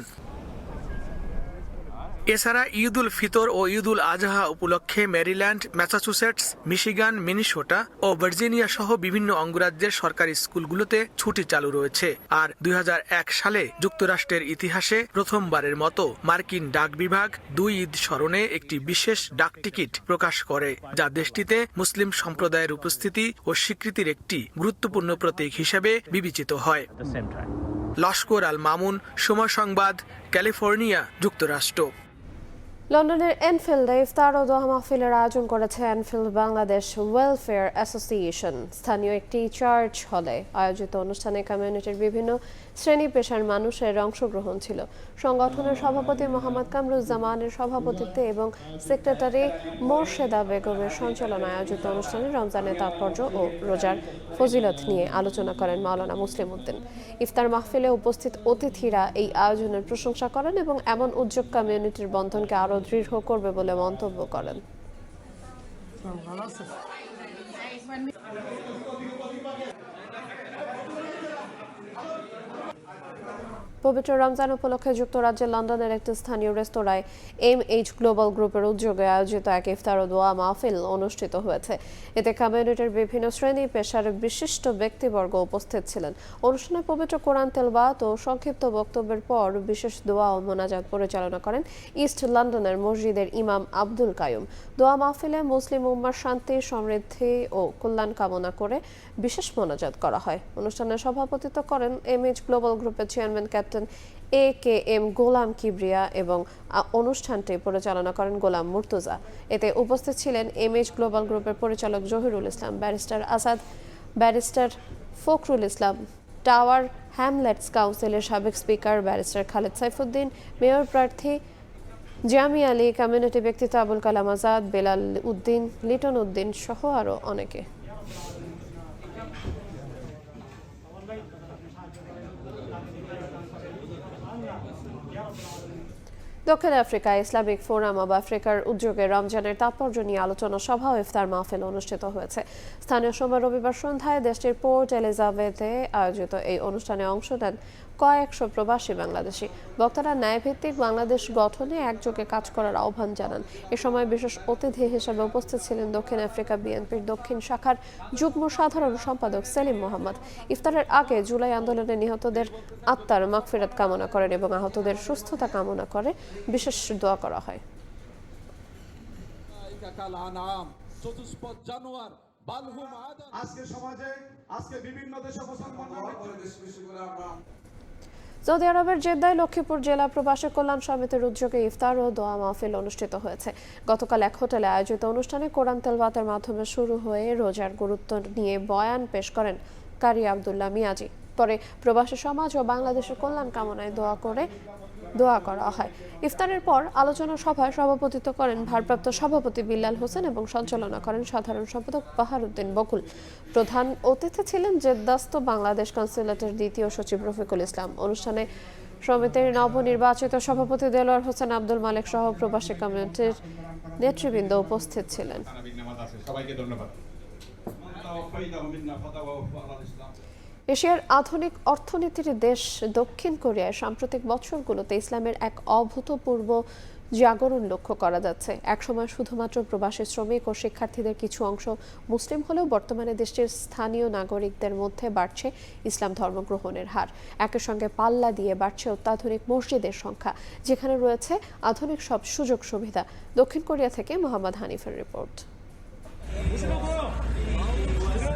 Speaker 5: এছাড়া ঈদ উল ফিতর ও ঈদ উল আজহা উপলক্ষে ম্যারিল্যান্ড, ম্যাসাচুসেটস, মিশিগান, মিনেসোটা ও ভার্জিনিয়া সহ বিভিন্ন অঙ্গরাজ্যের সরকারি স্কুলগুলোতে ছুটি চালু রয়েছে। আর 2001 সালে যুক্তরাষ্ট্রের ইতিহাসে প্রথমবারের মতো মার্কিন ডাক বিভাগ 2 ঈদ স্মরণে একটি বিশেষ ডাক টিকিট প্রকাশ করে, যা দেশটিতে মুসলিম সম্প্রদায়ের উপস্থিতি ও স্বীকৃতির একটি গুরুত্বপূর্ণ প্রতীক হিসেবে বিবেচিত হয়। লস্কর আল মামুন, সময় সংবাদ, ক্যালিফোর্নিয়া, যুক্তরাষ্ট্র।
Speaker 1: লন্ডনের এনফিল্ডে ইফতার ও দোয়া মাহফিলের আয়োজন করেছে এনফিল্ড বাংলাদেশ ওয়েলফেয়ার অ্যাসোসিয়েশন। স্থানীয় একটি চার্চ হলে আয়োজিত অনুষ্ঠানে কমিউনিটির বিভিন্ন শ্রেণী পেশার মানুষের অংশগ্রহণ ছিল। সংগঠনের সভাপতি মোহাম্মদ কামরুজ্জামানের সভাপতিত্বে এবং সেক্রেটারি মোর্শেদা বেগমের সঞ্চালনায় আয়োজিত অনুষ্ঠানে রমজানের তাৎপর্য ও রোজার ফজিলত নিয়ে আলোচনা করেন মাওলানা মুসলিম উদ্দিন। ইফতার মাহফিলে উপস্থিত অতিথিরা এই আয়োজনের প্রশংসা করেন এবং এমন উদ্যোগ কমিউনিটির বন্ধনকে আরো দৃঢ় করবে বলে মন্তব্য করেন। পবিত্র রমজান উপলক্ষে যুক্তরাজ্যের লন্ডনের একটি স্থানীয় রেস্তোরাঁয় MH গ্লোবাল গ্রুপের উদ্যোগে আয়োজিত এক ইফতার ও দোয়া মাহফিল অনুষ্ঠিত হয়েছে। এতে কমিউনিটির বিভিন্ন শ্রেণী পেশার বিশিষ্ট ব্যক্তিবর্গ উপস্থিত ছিলেন। অনুষ্ঠানে পবিত্র কোরআন তেলাওয়াত ও সংক্ষিপ্ত বক্তব্যের পর বিশেষ দোয়া ও মোনাজাত পরিচালনা করেন ইস্ট লন্ডনের মসজিদের ইমাম আব্দুল কায়ুম। দোয়া মাহফিলে মুসলিম উম্মার শান্তি, সমৃদ্ধি ও কল্যাণ কামনা করে বিশেষ মোনাজাত করা হয়। অনুষ্ঠানে সভাপতিত্ব করেন MH গ্লোবাল গ্রুপের চেয়ারম্যান ক্যাপ্টেন AKM গোলাম কিবরিয়া এবং অনুষ্ঠানটি পরিচালনা করেন গোলাম মুর্তজা। এতে উপস্থিত ছিলেন MH গ্লোবাল গ্রুপের পরিচালক জহিরুল ইসলাম, barrister Asad, barrister Fakhrul Islam, tower Hamlets কাউন্সিলের সাবেক speaker barrister Khaled Saifuddin, mayor প্রার্থী জামি আলী, কমিউনিটি ব্যক্তিত্ব আবুল কালাম আজাদ, বেলাল উদ্দিন, লিটন উদ্দিন সহ আরও অনেকে। দক্ষিণ আফ্রিকায় ইসলামিক ফোরাম অব আফ্রিকার উদ্যোগে রমজানের তাৎপর্য নিয়ে আলোচনা সভা ও ইফতার মাহফিল অনুষ্ঠিত হয়েছে। স্থানীয় সময় রবিবার সন্ধ্যায় দেশটির পোর্ট এলিজাবেথে আয়োজিত এই অনুষ্ঠানে অংশ নেন কয়েকশো প্রবাসী বাংলাদেশি। বক্তারা ন্যায়ভিত্তিক বাংলাদেশ গঠনে একযোগে কাজ করার আহ্বান জানান। এ সময় বিশেষ অতিথি হিসেবে উপস্থিত ছিলেন দক্ষিণ আফ্রিকা বিএনপির দক্ষিণ শাখার যুগ্ম সাধারণ সম্পাদক সেলিম মোহাম্মদ। ইফতারের আগে জুলাই আন্দোলনে নিহতদের আত্মার মাগফিরাত কামনা করেন এবং আহতদের সুস্থতা কামনা করে বিশেষ দোয়া করা হয়। সৌদি আরবের জেদ্দায় লক্ষ্মীপুর জেলা প্রবাসী কল্যাণ সমিতির উদ্যোগে ইফতার ও দোয়া মাহফিল অনুষ্ঠিত হয়েছে। গতকাল এক হোটেলে আয়োজিত অনুষ্ঠানে কোরআন তেলাওয়াতের মাধ্যমে শুরু হয়ে রোজার গুরুত্ব নিয়ে বয়ান পেশ করেন কারি আব্দুল্লাহ মিয়াজি। পরে প্রবাসী সমাজ ও বাংলাদেশের কল্যাণ কামনায় দোয়া করা হয়। ইফতারের পর আলোচনা সভায় সভাপতিত্ব করেন ভারপ্রাপ্ত সভাপতি বিল্লাল হোসেন এবং সঞ্চালনা করেন সাধারণ সম্পাদক বাহারউদ্দিন বকুল। প্রধান অতিথি ছিলেন জেদ্দাস্থ বাংলাদেশ কনস্যুলেটের দ্বিতীয় সচিব রফিকুল ইসলাম। অনুষ্ঠানে সমিতির নবনির্বাচিত সভাপতি দেলোয়ার হোসেন আব্দুল মালেক সহ প্রবাসী কমিউনিটির নেতৃবৃন্দ উপস্থিত ছিলেন। এশিয়ার আধুনিক অর্থনীতির দেশ দক্ষিণ কোরিয়ায় সাম্প্রতিক বছরগুলোতে ইসলামের এক অভূতপূর্ব জাগরণ লক্ষ্য করা যাচ্ছে। একসময় শুধুমাত্র প্রবাসী শ্রমিক ও শিক্ষার্থীদের কিছু অংশ মুসলিম হলেও বর্তমানে দেশটির স্থানীয় নাগরিকদের মধ্যে বাড়ছে ইসলাম ধর্ম গ্রহণের হার। একই সঙ্গে পাল্লা দিয়ে বাড়ছে অত্যাধুনিক মসজিদের সংখ্যা, যেখানে রয়েছে আধুনিক সব সুযোগ সুবিধা। দক্ষিণ কোরিয়া থেকে মোহাম্মদ হানিফের রিপোর্ট।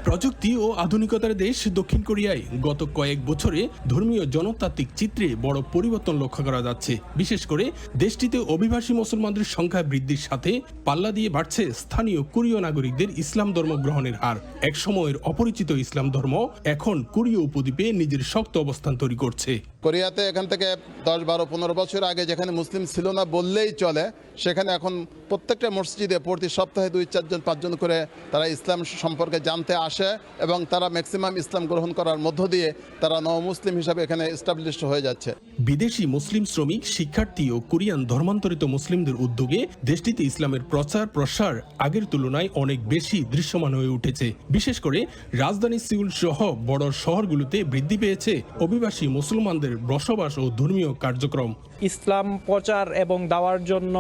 Speaker 7: প্রযুক্তি ও আধুনিকতার দেশ দক্ষিণ কোরিয়ায় গত কয়েক বছরে ধর্মীয় জনতাত্ত্বিক চিত্রে বড় পরিবর্তন লক্ষ্য করা যাচ্ছে। বিশেষ করে দেশটিতে অভিবাসী মুসলমানদের সংখ্যা বৃদ্ধির সাথে পাল্লা দিয়ে বাড়ছে স্থানীয় কোরীয় নাগরিকদের ইসলাম ধর্ম গ্রহণের হার। এক সময়ের অপরিচিত ইসলাম ধর্ম এখন কোরীয় উপদ্বীপে নিজের শক্ত অবস্থান তৈরি করছে।
Speaker 16: কোরিয়াতে এখান থেকে 10, 12, 15 বছর আগে যেখানে মুসলিম ছিল না বললেই চলে, সেখানে এখন প্রত্যেকটা মসজিদে প্রতি সপ্তাহে 2, 4 জন 5 জন করে তারা ইসলাম সম্পর্কে জানতে আসে এবং তারা ম্যাক্সিমাম ইসলাম গ্রহণ করার মধ্য দিয়ে তারা নও-মুসলিম হিসাবে এখানে এস্টাবলিশড হয়ে যাচ্ছে।
Speaker 7: বিদেশি মুসলিম শ্রমিক, শিক্ষার্থী ও কোরিয়ান ধর্মান্তরিত মুসলিমদের উদ্যোগে দেশটিতে ইসলামের প্রচার প্রসার আগের তুলনায় অনেক বেশি দৃশ্যমান হয়ে উঠেছে। বিশেষ করে রাজধানী সিউল সহ বড় শহরগুলোতে বৃদ্ধি পেয়েছে অভিবাসী মুসলমানদের বসবাস ও ধর্মীয় কার্যক্রম।
Speaker 18: ইসলাম প্রচার এবং দেওয়ার জন্য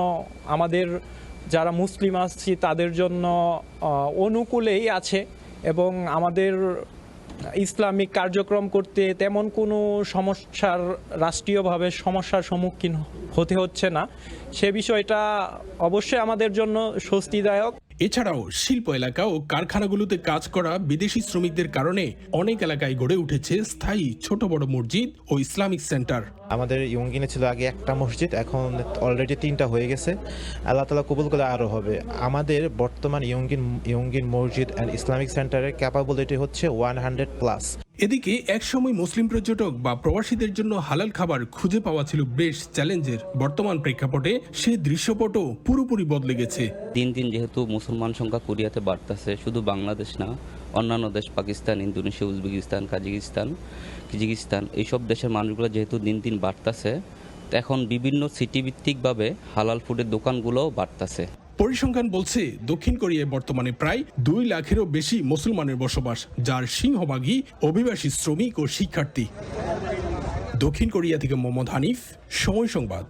Speaker 18: আমাদের যারা মুসলিম আছি তাদের জন্য অনুকূলেই আছে এবং আমাদের ইসলামিক কার্যক্রম করতে তেমন কোনো রাষ্ট্রীয়ভাবে সমস্যার সম্মুখীন হতে হচ্ছে না। সে বিষয়টা অবশ্যই আমাদের জন্য স্বস্তিদায়ক।
Speaker 7: এছাড়াও শিল্প এলাকা ও কারখানাগুলোতে কাজ করা বিদেশি শ্রমিকদের কারণে অনেক এলাকায় গড়ে উঠেছে স্থায়ী ছোট বড় মসজিদ ও ইসলামিক সেন্টার।
Speaker 19: আমাদের ইয়ংগিনে ছিল আগে একটা মসজিদ, এখন অলরেডি 3টা হয়ে গেছে। আল্লাহ তাআলা কবুল করে আরও হবে। আমাদের বর্তমান ইয়ংগিন মসজিদ অ্যান্ড ইসলামিক সেন্টারের ক্যাপাবিলিটি হচ্ছে 100+।
Speaker 7: এদিকে একসময় মুসলিম পর্যটক বা প্রবাসীদের জন্য হালাল খাবার খুঁজে পাওয়া ছিল বেশ চ্যালেঞ্জের। বর্তমান প্রেক্ষাপটে সেই দৃশ্যপটও পুরোপুরি বদলে গেছে।
Speaker 20: দিন দিন যেহেতু মুসলমান সংখ্যা কোরিয়াতে বাড়তেছে, শুধু বাংলাদেশ না, অন্যান্য দেশ পাকিস্তান, ইন্দোনেশিয়া, উজবেকিস্তান, কিরগিজস্তান এইসব দেশের মানুষগুলো যেহেতু দিন দিন বাড়তেছে, এখন বিভিন্ন সিটিভিত্তিকভাবে হালাল ফুডের দোকানগুলোও বাড়তেছে।
Speaker 7: পরিসংখ্যান বলছে দক্ষিণ কোরিয়ায় বর্তমানে প্রায় 2 লাখেরও বেশি মুসলমানের বসবাস, যার সিংহভাগই অভিবাসী শ্রমিক ও শিক্ষার্থী। দক্ষিণ কোরিয়া থেকে মোহাম্মদ হানিফ, সময় সংবাদ।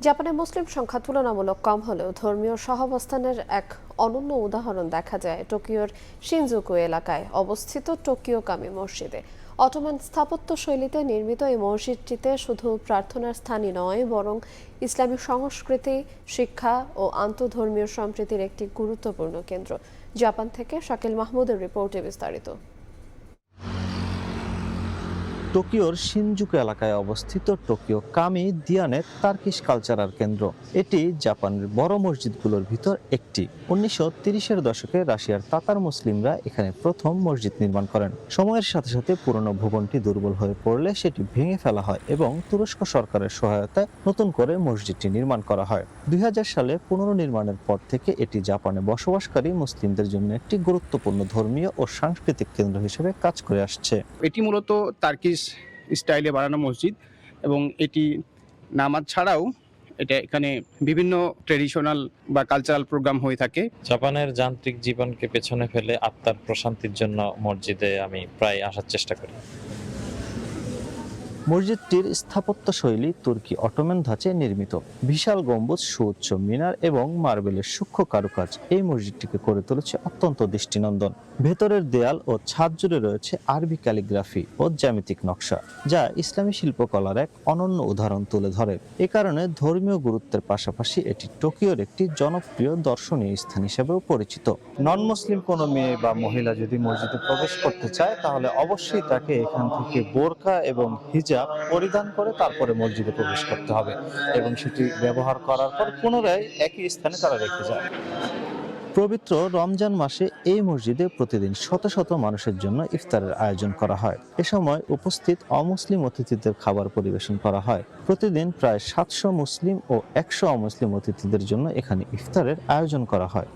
Speaker 1: জাপানে মুসলিম সংখ্যা তুলনামূলক কম হলেও ধর্মীয় সহাবস্থানের এক অনন্য উদাহরণ দেখা যায় টোকিওর শিনজুকু এলাকায় অবস্থিত টোকিও কামি মসজিদে। অটোমান স্থাপত্য শৈলীতে নির্মিত এই মসজিদটিতে শুধু প্রার্থনার স্থানই নয়, বরং ইসলামী সংস্কৃতি, শিক্ষা ও আন্তঃধর্মীয় সম্প্রীতির একটি গুরুত্বপূর্ণ কেন্দ্র। জাপান থেকে শাকিল মাহমুদের রিপোর্টে বিস্তারিত।
Speaker 21: টোকিওর শিনজুকু এলাকায় অবস্থিত টোকিও কামি দিয়ানের তার্কিশ কালচারাল কেন্দ্র। এটি জাপানের বড় মসজিদগুলোর ভিতর একটি। 1930-এর দশকে রাশিয়ার তাতার মুসলিমরা এখানে প্রথম মসজিদ নির্মাণ করেন। সময়ের সাথে সাথে পুরনো ভবনটি দুর্বল হয়ে পড়লে সেটি ভেঙে ফেলা হয় এবং তুরস্ক সরকারের সহায়তায় নতুন করে মসজিদটি নির্মাণ করা হয়। 2000 সালে পুনর্নির্মাণের পর থেকে এটি জাপানে বসবাসকারী মুসলিমদের জন্য একটি গুরুত্বপূর্ণ ধর্মীয় ও সাংস্কৃতিক কেন্দ্র হিসেবে কাজ করে আসছে।
Speaker 22: এটি মূলত তার্কিশ স্টাইলে বানানো মসজিদ এবং এটি নামাজ ছাড়াও এখানে বিভিন্ন ট্রেডিশনাল বা কালচারাল প্রোগ্রাম হয়ে থাকে।
Speaker 23: জাপানের যান্ত্রিক জীবনকে পেছনে ফেলে আত্মার প্রশান্তির জন্য মসজিদে আমি প্রায় আসার চেষ্টা করি।
Speaker 21: মসজিদটির স্থাপত্য শৈলী তুর্কি অটোমান ধাঁচে নির্মিত। বিশাল গম্বুজ, সুউচ্চ মিনার এবং মার্বেলের সূক্ষ্ম কারুকাজ এই মসজিদটিকে করে তুলেছে অত্যন্ত দৃষ্টিনন্দন। ভেতরের দেয়াল ও ছাদ জুড়ে রয়েছে আরবি ক্যালিগ্রাফি ও জ্যামিতিক নকশা, যা ইসলামী শিল্পকলার এক অনন্য উদাহরণ তুলে ধরে। এ কারণে ধর্মীয় গুরুত্বের পাশাপাশি এটি টোকিওর একটি জনপ্রিয় দর্শনীয় স্থান হিসেবেও পরিচিত। নন মুসলিম কোনো মেয়ে বা মহিলা যদি মসজিদে প্রবেশ করতে চায়, তাহলে অবশ্যই তাকে এখান থেকে বোরকা এবং হিজাব পরিধান করে তারপরে মসজিদে প্রবেশ করতে হবে এবং সেটি ব্যবহার করার পর পুনরায় একই স্থানে তারা রেখে যায়। পবিত্র রমজান মাসে এই মসজিদে প্রতিদিন শত শত মানুষের জন্য ইফতারের আয়োজন করা হয়। এ সময় উপস্থিত অমুসলিম অতিথিদের খাবার পরিবেশন করা হয়। প্রতিদিন প্রায় 700 মুসলিম ও 100 অমুসলিম অতিথিদের জন্য এখানে ইফতারের আয়োজন করা হয়।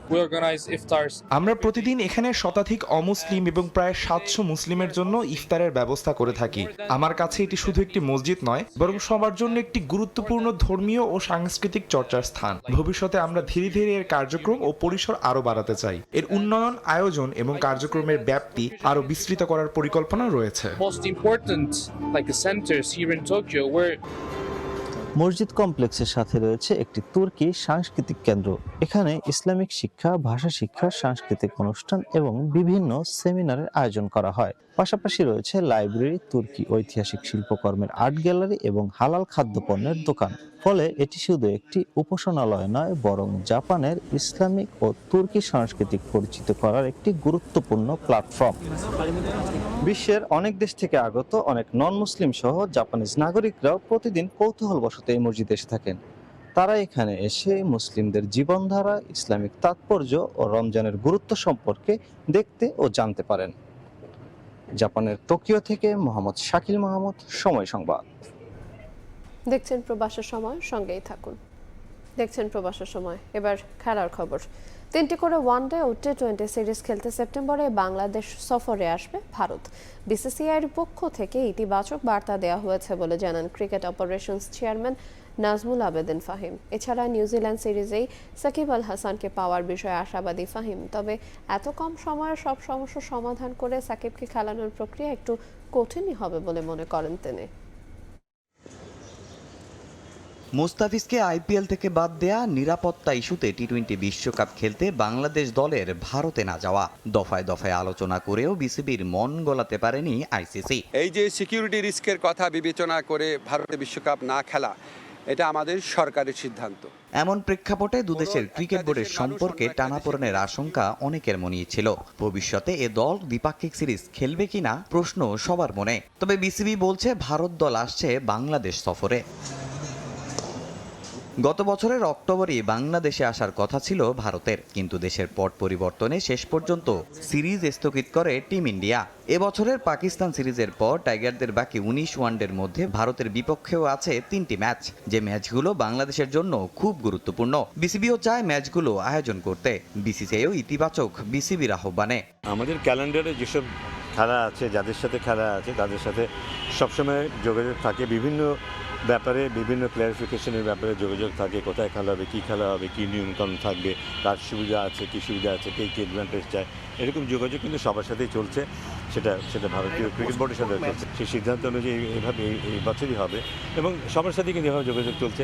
Speaker 2: আমরা প্রতিদিন এখানে শতাধিক অমুসলিম এবং প্রায় 700 মুসলিমের জন্য ইফতারের ব্যবস্থা করে থাকি। আমার কাছে এটি শুধু একটি মসজিদ নয়, বরং সবার জন্য একটি গুরুত্বপূর্ণ ধর্মীয় ও সাংস্কৃতিক চর্চার স্থান। ভবিষ্যতে আমরা ধীরে ধীরে এর কার্যক্রম ও পরিসর আরো বাড়াতে চাই। এর উন্নয়ন, আয়োজন এবং কার্যক্রমের ব্যাপ্তি আরো বিস্তৃত করার পরিকল্পনা রয়েছে।
Speaker 21: মসজিদ কমপ্লেক্সের সাথে রয়েছে একটি তুর্কি সাংস্কৃতিক কেন্দ্র। এখানে ইসলামিক শিক্ষা, ভাষা শিক্ষা, সাংস্কৃতিক অনুষ্ঠান এবং বিভিন্ন সেমিনারের আয়োজন করা হয়। পাশাপাশি রয়েছে লাইব্রেরি, তুর্কি ঐতিহাসিক শিল্পকর্মের আর্ট গ্যালারি এবং হালাল খাদ্যপণ্যের দোকান। ফলে এটি শুধু একটি উপাসনালয় নয়, বরং জাপানের ইসলামিক ও তুর্কি সংস্কৃতিক পরিচিত করার একটি গুরুত্বপূর্ণ প্ল্যাটফর্ম। বিশ্বের অনেক দেশ থেকে আগত অনেক নন মুসলিম সহ জাপানিজ নাগরিকরাও প্রতিদিন কৌতূহলবশত এই মসজিদে এসে থাকেন। তারা এখানে এসে মুসলিমদের জীবনধারা, ইসলামিক তাৎপর্য ও রমজানের গুরুত্ব সম্পর্কে দেখতে ও জানতে পারেন। জাপানের টোকিও থেকে মোহাম্মদ শাকিল মাহমুদ, সময় সংবাদ।
Speaker 1: দেখছেন প্রবাসের সময়, সঙ্গেই থাকুন। দেখছেন প্রবাসের সময়। এবার খেলার খবর। 3টি করে ওয়ানডে ও টি20 সিরিজ খেলতে সেপ্টেম্বরে বাংলাদেশ সফরে আসবে ভারত। বিসিসিআইয়ের পক্ষ থেকে ইতিবাচক বার্তা দেওয়া হয়েছে বলে জানান cricket operations chairman Nazmul Abedin Fahim. এছাড়া নিউজিল্যান্ড সিরিজেই সাকিব আল হাসানকে পাওয়ার বিষয়ে আশাবাদী ফাহিম। তবে এত কম সময়ে সব সমস্যার সমাধান করে সাকিবকে খেলানোর প্রক্রিয়া একটু কঠিনই হবে বলে মনে করেন তিনি।
Speaker 3: মুস্তাফিজকে আইপিএল থেকে বাদ দেয়া, নিরাপত্তা ইস্যুতে টি20 বিশ্বকাপ খেলতে বাংলাদেশ দলের ভারতে না যাওয়া, দফায় দফায় আলোচনা করেও বিসিবির মন গলাতে পারেনি আইসিসি।
Speaker 4: এই যে সিকিউরিটি রিস্কের কথা বিবেচনা করে ভারতে বিশ্বকাপ না খেলা, এটা আমাদের সরকারের সিদ্ধান্ত।
Speaker 3: এমন প্রেক্ষাপটে দুদেশের ক্রিকেট বোর্ডের সম্পর্কে টানাপোড়েনের আশঙ্কা অনেকের মনেই ছিল। ভবিষ্যতে এ দল দ্বিপাক্ষিক সিরিজ খেলবে কিনা প্রশ্ন সবার মনে। তবে বিসিবি বলছে ভারত দল আসছে বাংলাদেশ সফরে। গত বছরের অক্টোবরে বাংলাদেশে আসার কথা ছিল ভারতের, কিন্তু দেশের পট পরিবর্তনে শেষ পর্যন্ত সিরিজ স্থগিত করে টিম ইন্ডিয়া। এবছরের পাকিস্তান সিরিজের পর টাইগারদের বাকি 19 ওয়ানডের মধ্যে ভারতের বিপক্ষেও আছে 3টি ম্যাচ, যে ম্যাচগুলো বাংলাদেশের জন্য খুব গুরুত্বপূর্ণ। বিসিবিও চায় ম্যাচগুলো আয়োজন করতে। বিসিসিআইও ইতিবাচক বিসিবির আহ্বানে।
Speaker 6: আমাদের ক্যালেন্ডারে যেসব খেলা আছে, যাদের সাথে খেলা আছে তাদের সাথে সবসময় যোগাযোগ থাকে, বিভিন্ন ব্যাপারে, বিভিন্ন ক্লারিফিকেশনের ব্যাপারে যোগাযোগ থাকে। কোথায় খেলা হবে, কী খেলা হবে, কী নিয়মকানুন থাকবে, কার সুবিধা আছে, কী সুবিধা আছে, কে কী অ্যাডভান্টেজ চায়, এরকম যোগাযোগ কিন্তু সবার সাথেই চলছে। সেটা ভারতীয় ক্রিকেট বোর্ডের সাথে চলছে। সেই সিদ্ধান্ত অনুযায়ী এইভাবে এই বছরই হবে এবং সবার সাথেই কিন্তু এভাবে যোগাযোগ চলছে,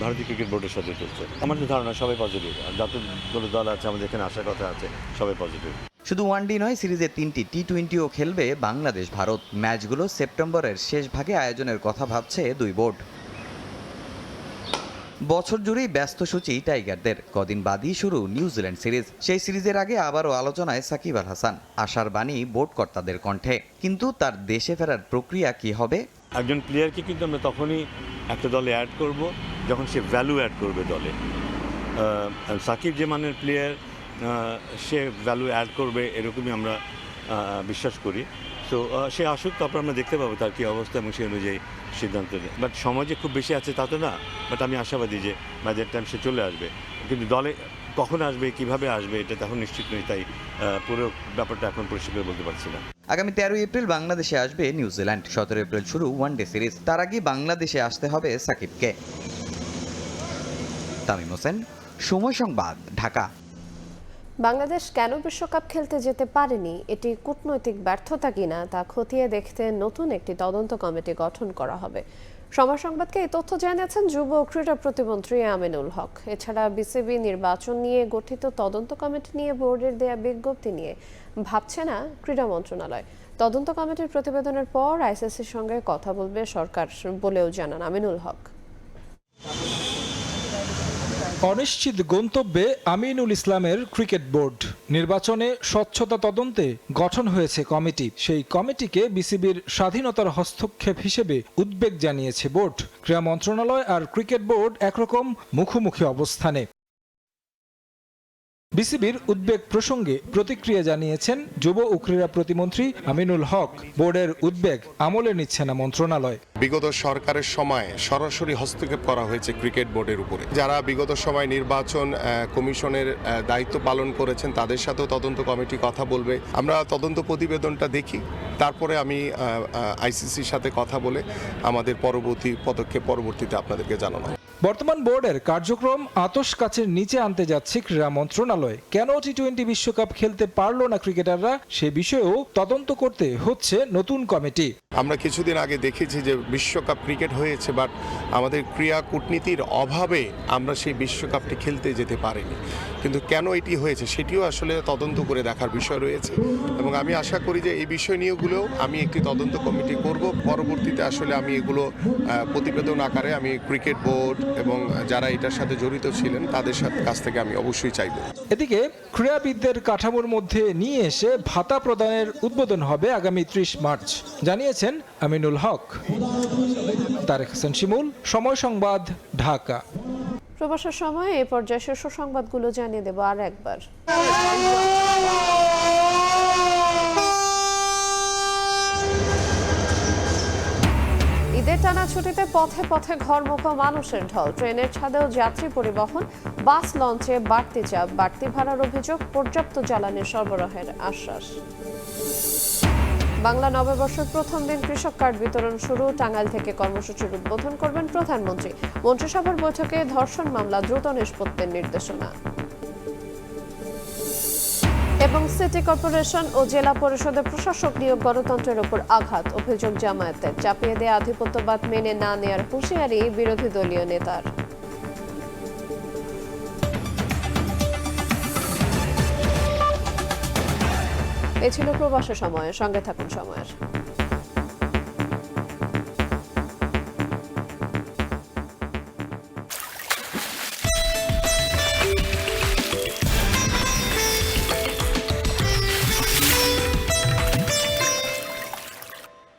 Speaker 6: ভারতীয় ক্রিকেট বোর্ডের সাথে চলছে। আমাদের ধারণা সবাই পজিটিভ, যত দল আছে আমাদের এখানে আসার কথা আছে সবাই পজিটিভ।
Speaker 3: শুধু ওয়ানডে নয়, সিরিজে 3টি টি20ও খেলবে বাংলাদেশ ভারত। ম্যাচগুলো সেপ্টেম্বরের শেষ ভাগে আয়োজনের কথা ভাবছে দুই বোর্ড। বছর জুড়েই ব্যস্ত সূচি টাইগারদের। কদিন বাদই শুরু নিউজিল্যান্ড সিরিজ। সেই সিরিজের আগে আবারও আলোচনায় সাকিব আল হাসান। আশার বাণী বোর্ড কর্তাদের কণ্ঠে। কিন্তু তার দেশে ফেরার প্রক্রিয়া কি হবে?
Speaker 6: একজন প্লেয়ারকে কিন্তু আমরা তখনই একটা দলে অ্যাড করব যখন সে ভ্যালু অ্যাড করবে দলে। সাকিব যে মানের প্লেয়ার, সে ভ্যালু অ্যাড করবে এরকমই আমরা বিশ্বাস করি। তো সে আসুক, তারপর আমরা দেখতে পাবো তার কী অবস্থা এবং সেই অনুযায়ী সিদ্ধান্ত নেই। বাট সমাজে খুব বেশি আছে তা তো না, বাট আমি আশাবাদী যে ম্যাচের টাইম সে চলে আসবে। কিন্তু দলে কখন আসবে, কিভাবে আসবে, এটা তখন নিশ্চিত নই, তাই পুরো ব্যাপারটা এখন পরিষ্কার বলতে পারছি না।
Speaker 3: আগামী 13 এপ্রিল বাংলাদেশে আসবে নিউজিল্যান্ড। 17 এপ্রিল শুরু ওয়ানডে সিরিজ। তার আগে বাংলাদেশে আসতে হবে সাকিবকে। তামিম হোসেন, সময় সংবাদ, ঢাকা।
Speaker 1: বাংলাদেশ কেন বিশ্বকাপ খেলতে যেতে পারেনি, এটি কূটনৈতিক ব্যর্থতা কিনা তা খতিয়ে দেখতে নতুন একটি তদন্ত কমিটি গঠন করা হবে। সময় সংবাদকে এই তথ্য জানিয়েছেন যুব ও ক্রীড়া প্রতিমন্ত্রী আমিনুল হক। এছাড়া বিসিবি নির্বাচন নিয়ে গঠিত তদন্ত কমিটি নিয়ে বোর্ডের দেয়া বিজ্ঞপ্তি নিয়ে ভাবছে না ক্রীড়া মন্ত্রণালয়। তদন্ত কমিটির প্রতিবেদনের পর আইসিসির সঙ্গে কথা বলবে সরকার বলেও জানান আমিনুল হক।
Speaker 9: অনিশ্চিত গন্তব্যে আমিনুল ইসলামের ক্রিকেট বোর্ড। নির্বাচনে স্বচ্ছতা তদন্তে গঠন হয়েছে কমিটি। সেই কমিটিকে বিসিবির স্বাধীনতার হস্তক্ষেপ হিসেবে উদ্বেগ জানিয়েছে বোর্ড। ক্রীড়া মন্ত্রণালয় আর ক্রিকেট বোর্ড একরকম মুখোমুখি অবস্থানে। বিসিবির উদ্বেগ প্রসঙ্গে প্রতিক্রিয়া জানিয়েছেন যুব ও ক্রীড়া প্রতিমন্ত্রী আমিনুল হক। বোর্ডের উদ্বেগ আমলে নিচ্ছে না মন্ত্রণালয়।
Speaker 8: বিগত সরকারের সময় সরাসরি হস্তক্ষেপ করা হয়েছে ক্রিকেট বোর্ডের উপরে। যারা বিগত সময় নির্বাচন কমিশনের দায়িত্ব পালন করেছেন তাদের সাথেও তদন্ত কমিটি কথা বলবে। আমরা তদন্ত প্রতিবেদনটা দেখি, তারপরে আমি আইসিসির সাথে কথা বলে আমাদের পরবর্তী পদক্ষেপ পরবর্তীতে আপনাদেরকে জানানো।
Speaker 9: বর্তমান বোর্ডের কার্যক্রম আতশ কাচের নিচে আনতে যাচ্ছে ক্রীড়া মন্ত্রণালয়। কেন টি-20 বিশ্বকাপ খেলতে পারলো না ক্রিকেটাররা সে বিষয়েও তদন্ত করতে হচ্ছে নতুন কমিটি।
Speaker 8: আমরা কিছুদিন আগে দেখেছি যে বিশ্বকাপ ক্রিকেট হয়েছে, বাট আমাদের ক্রীড়া কূটনীতির অভাবে আমরা সেই বিশ্বকাপটি খেলতে যেতে পারিনি। কিন্তু কেন এটি হয়েছে সেটিও আসলে তদন্ত করে দেখার বিষয় রয়েছে এবং আমি আশা করি যে এই বিষয় নিয়েগুলোও আমি একটি তদন্ত কমিটি করব। পরবর্তীতে আসলে আমি এগুলো প্রতিবেদন আকারে আমি ক্রিকেট বোর্ড এবং যারা এটার সাথে জড়িত ছিলেন তাদের কাছ থেকে আমি অবশ্যই চাইব।
Speaker 9: এদিকে ক্রীড়াবিদদের কাঠামোর মধ্যে নিয়ে এসে ভাতা প্রদানের উদ্বোধন হবে আগামী 30 মার্চ, জানিয়েছেন আমিনুল হক। তারেক হাসান শিমুল, সময় সংবাদ, ঢাকা।
Speaker 1: প্রবাসের সময় এই পর্যায়ে শীর্ষ সংবাদগুলো জানিয়ে দেব আর একবার। ঈদের টানা ছুটিতে পথে পথে ঘরমুখো মানুষের ঢল। ট্রেনের ছাদেও যাত্রী পরিবহন, বাস লঞ্চে বাড়তি চাপ, বাড়তি ভাড়ার অভিযোগ, পর্যাপ্ত জ্বালানি সরবরাহের আশ্বাস। বাংলা নববর্ষের প্রথম দিন কৃষক কার্ড বিতরণ শুরু। টাঙ্গাইল থেকে কর্মসূচির উদ্বোধন করবেন প্রধানমন্ত্রী। মন্ত্রিসভার বৈঠকে ধর্ষণ মামলা দ্রুত নিষ্পত্তির নির্দেশনা। এবং সিটি কর্পোরেশন ও জেলা পরিষদের প্রশাসক নিয়োগ গণতন্ত্রের উপর আঘাত। অভিযোগ জামায়াতের। চাপিয়ে দেয়া আধিপত্যবাদ মেনে না নেয়ার হুঁশিয়ারি বিরোধী দলীয় নেতার। এ ছিল প্রবাসের সময়। সঙ্গে থাকুন সময়ের।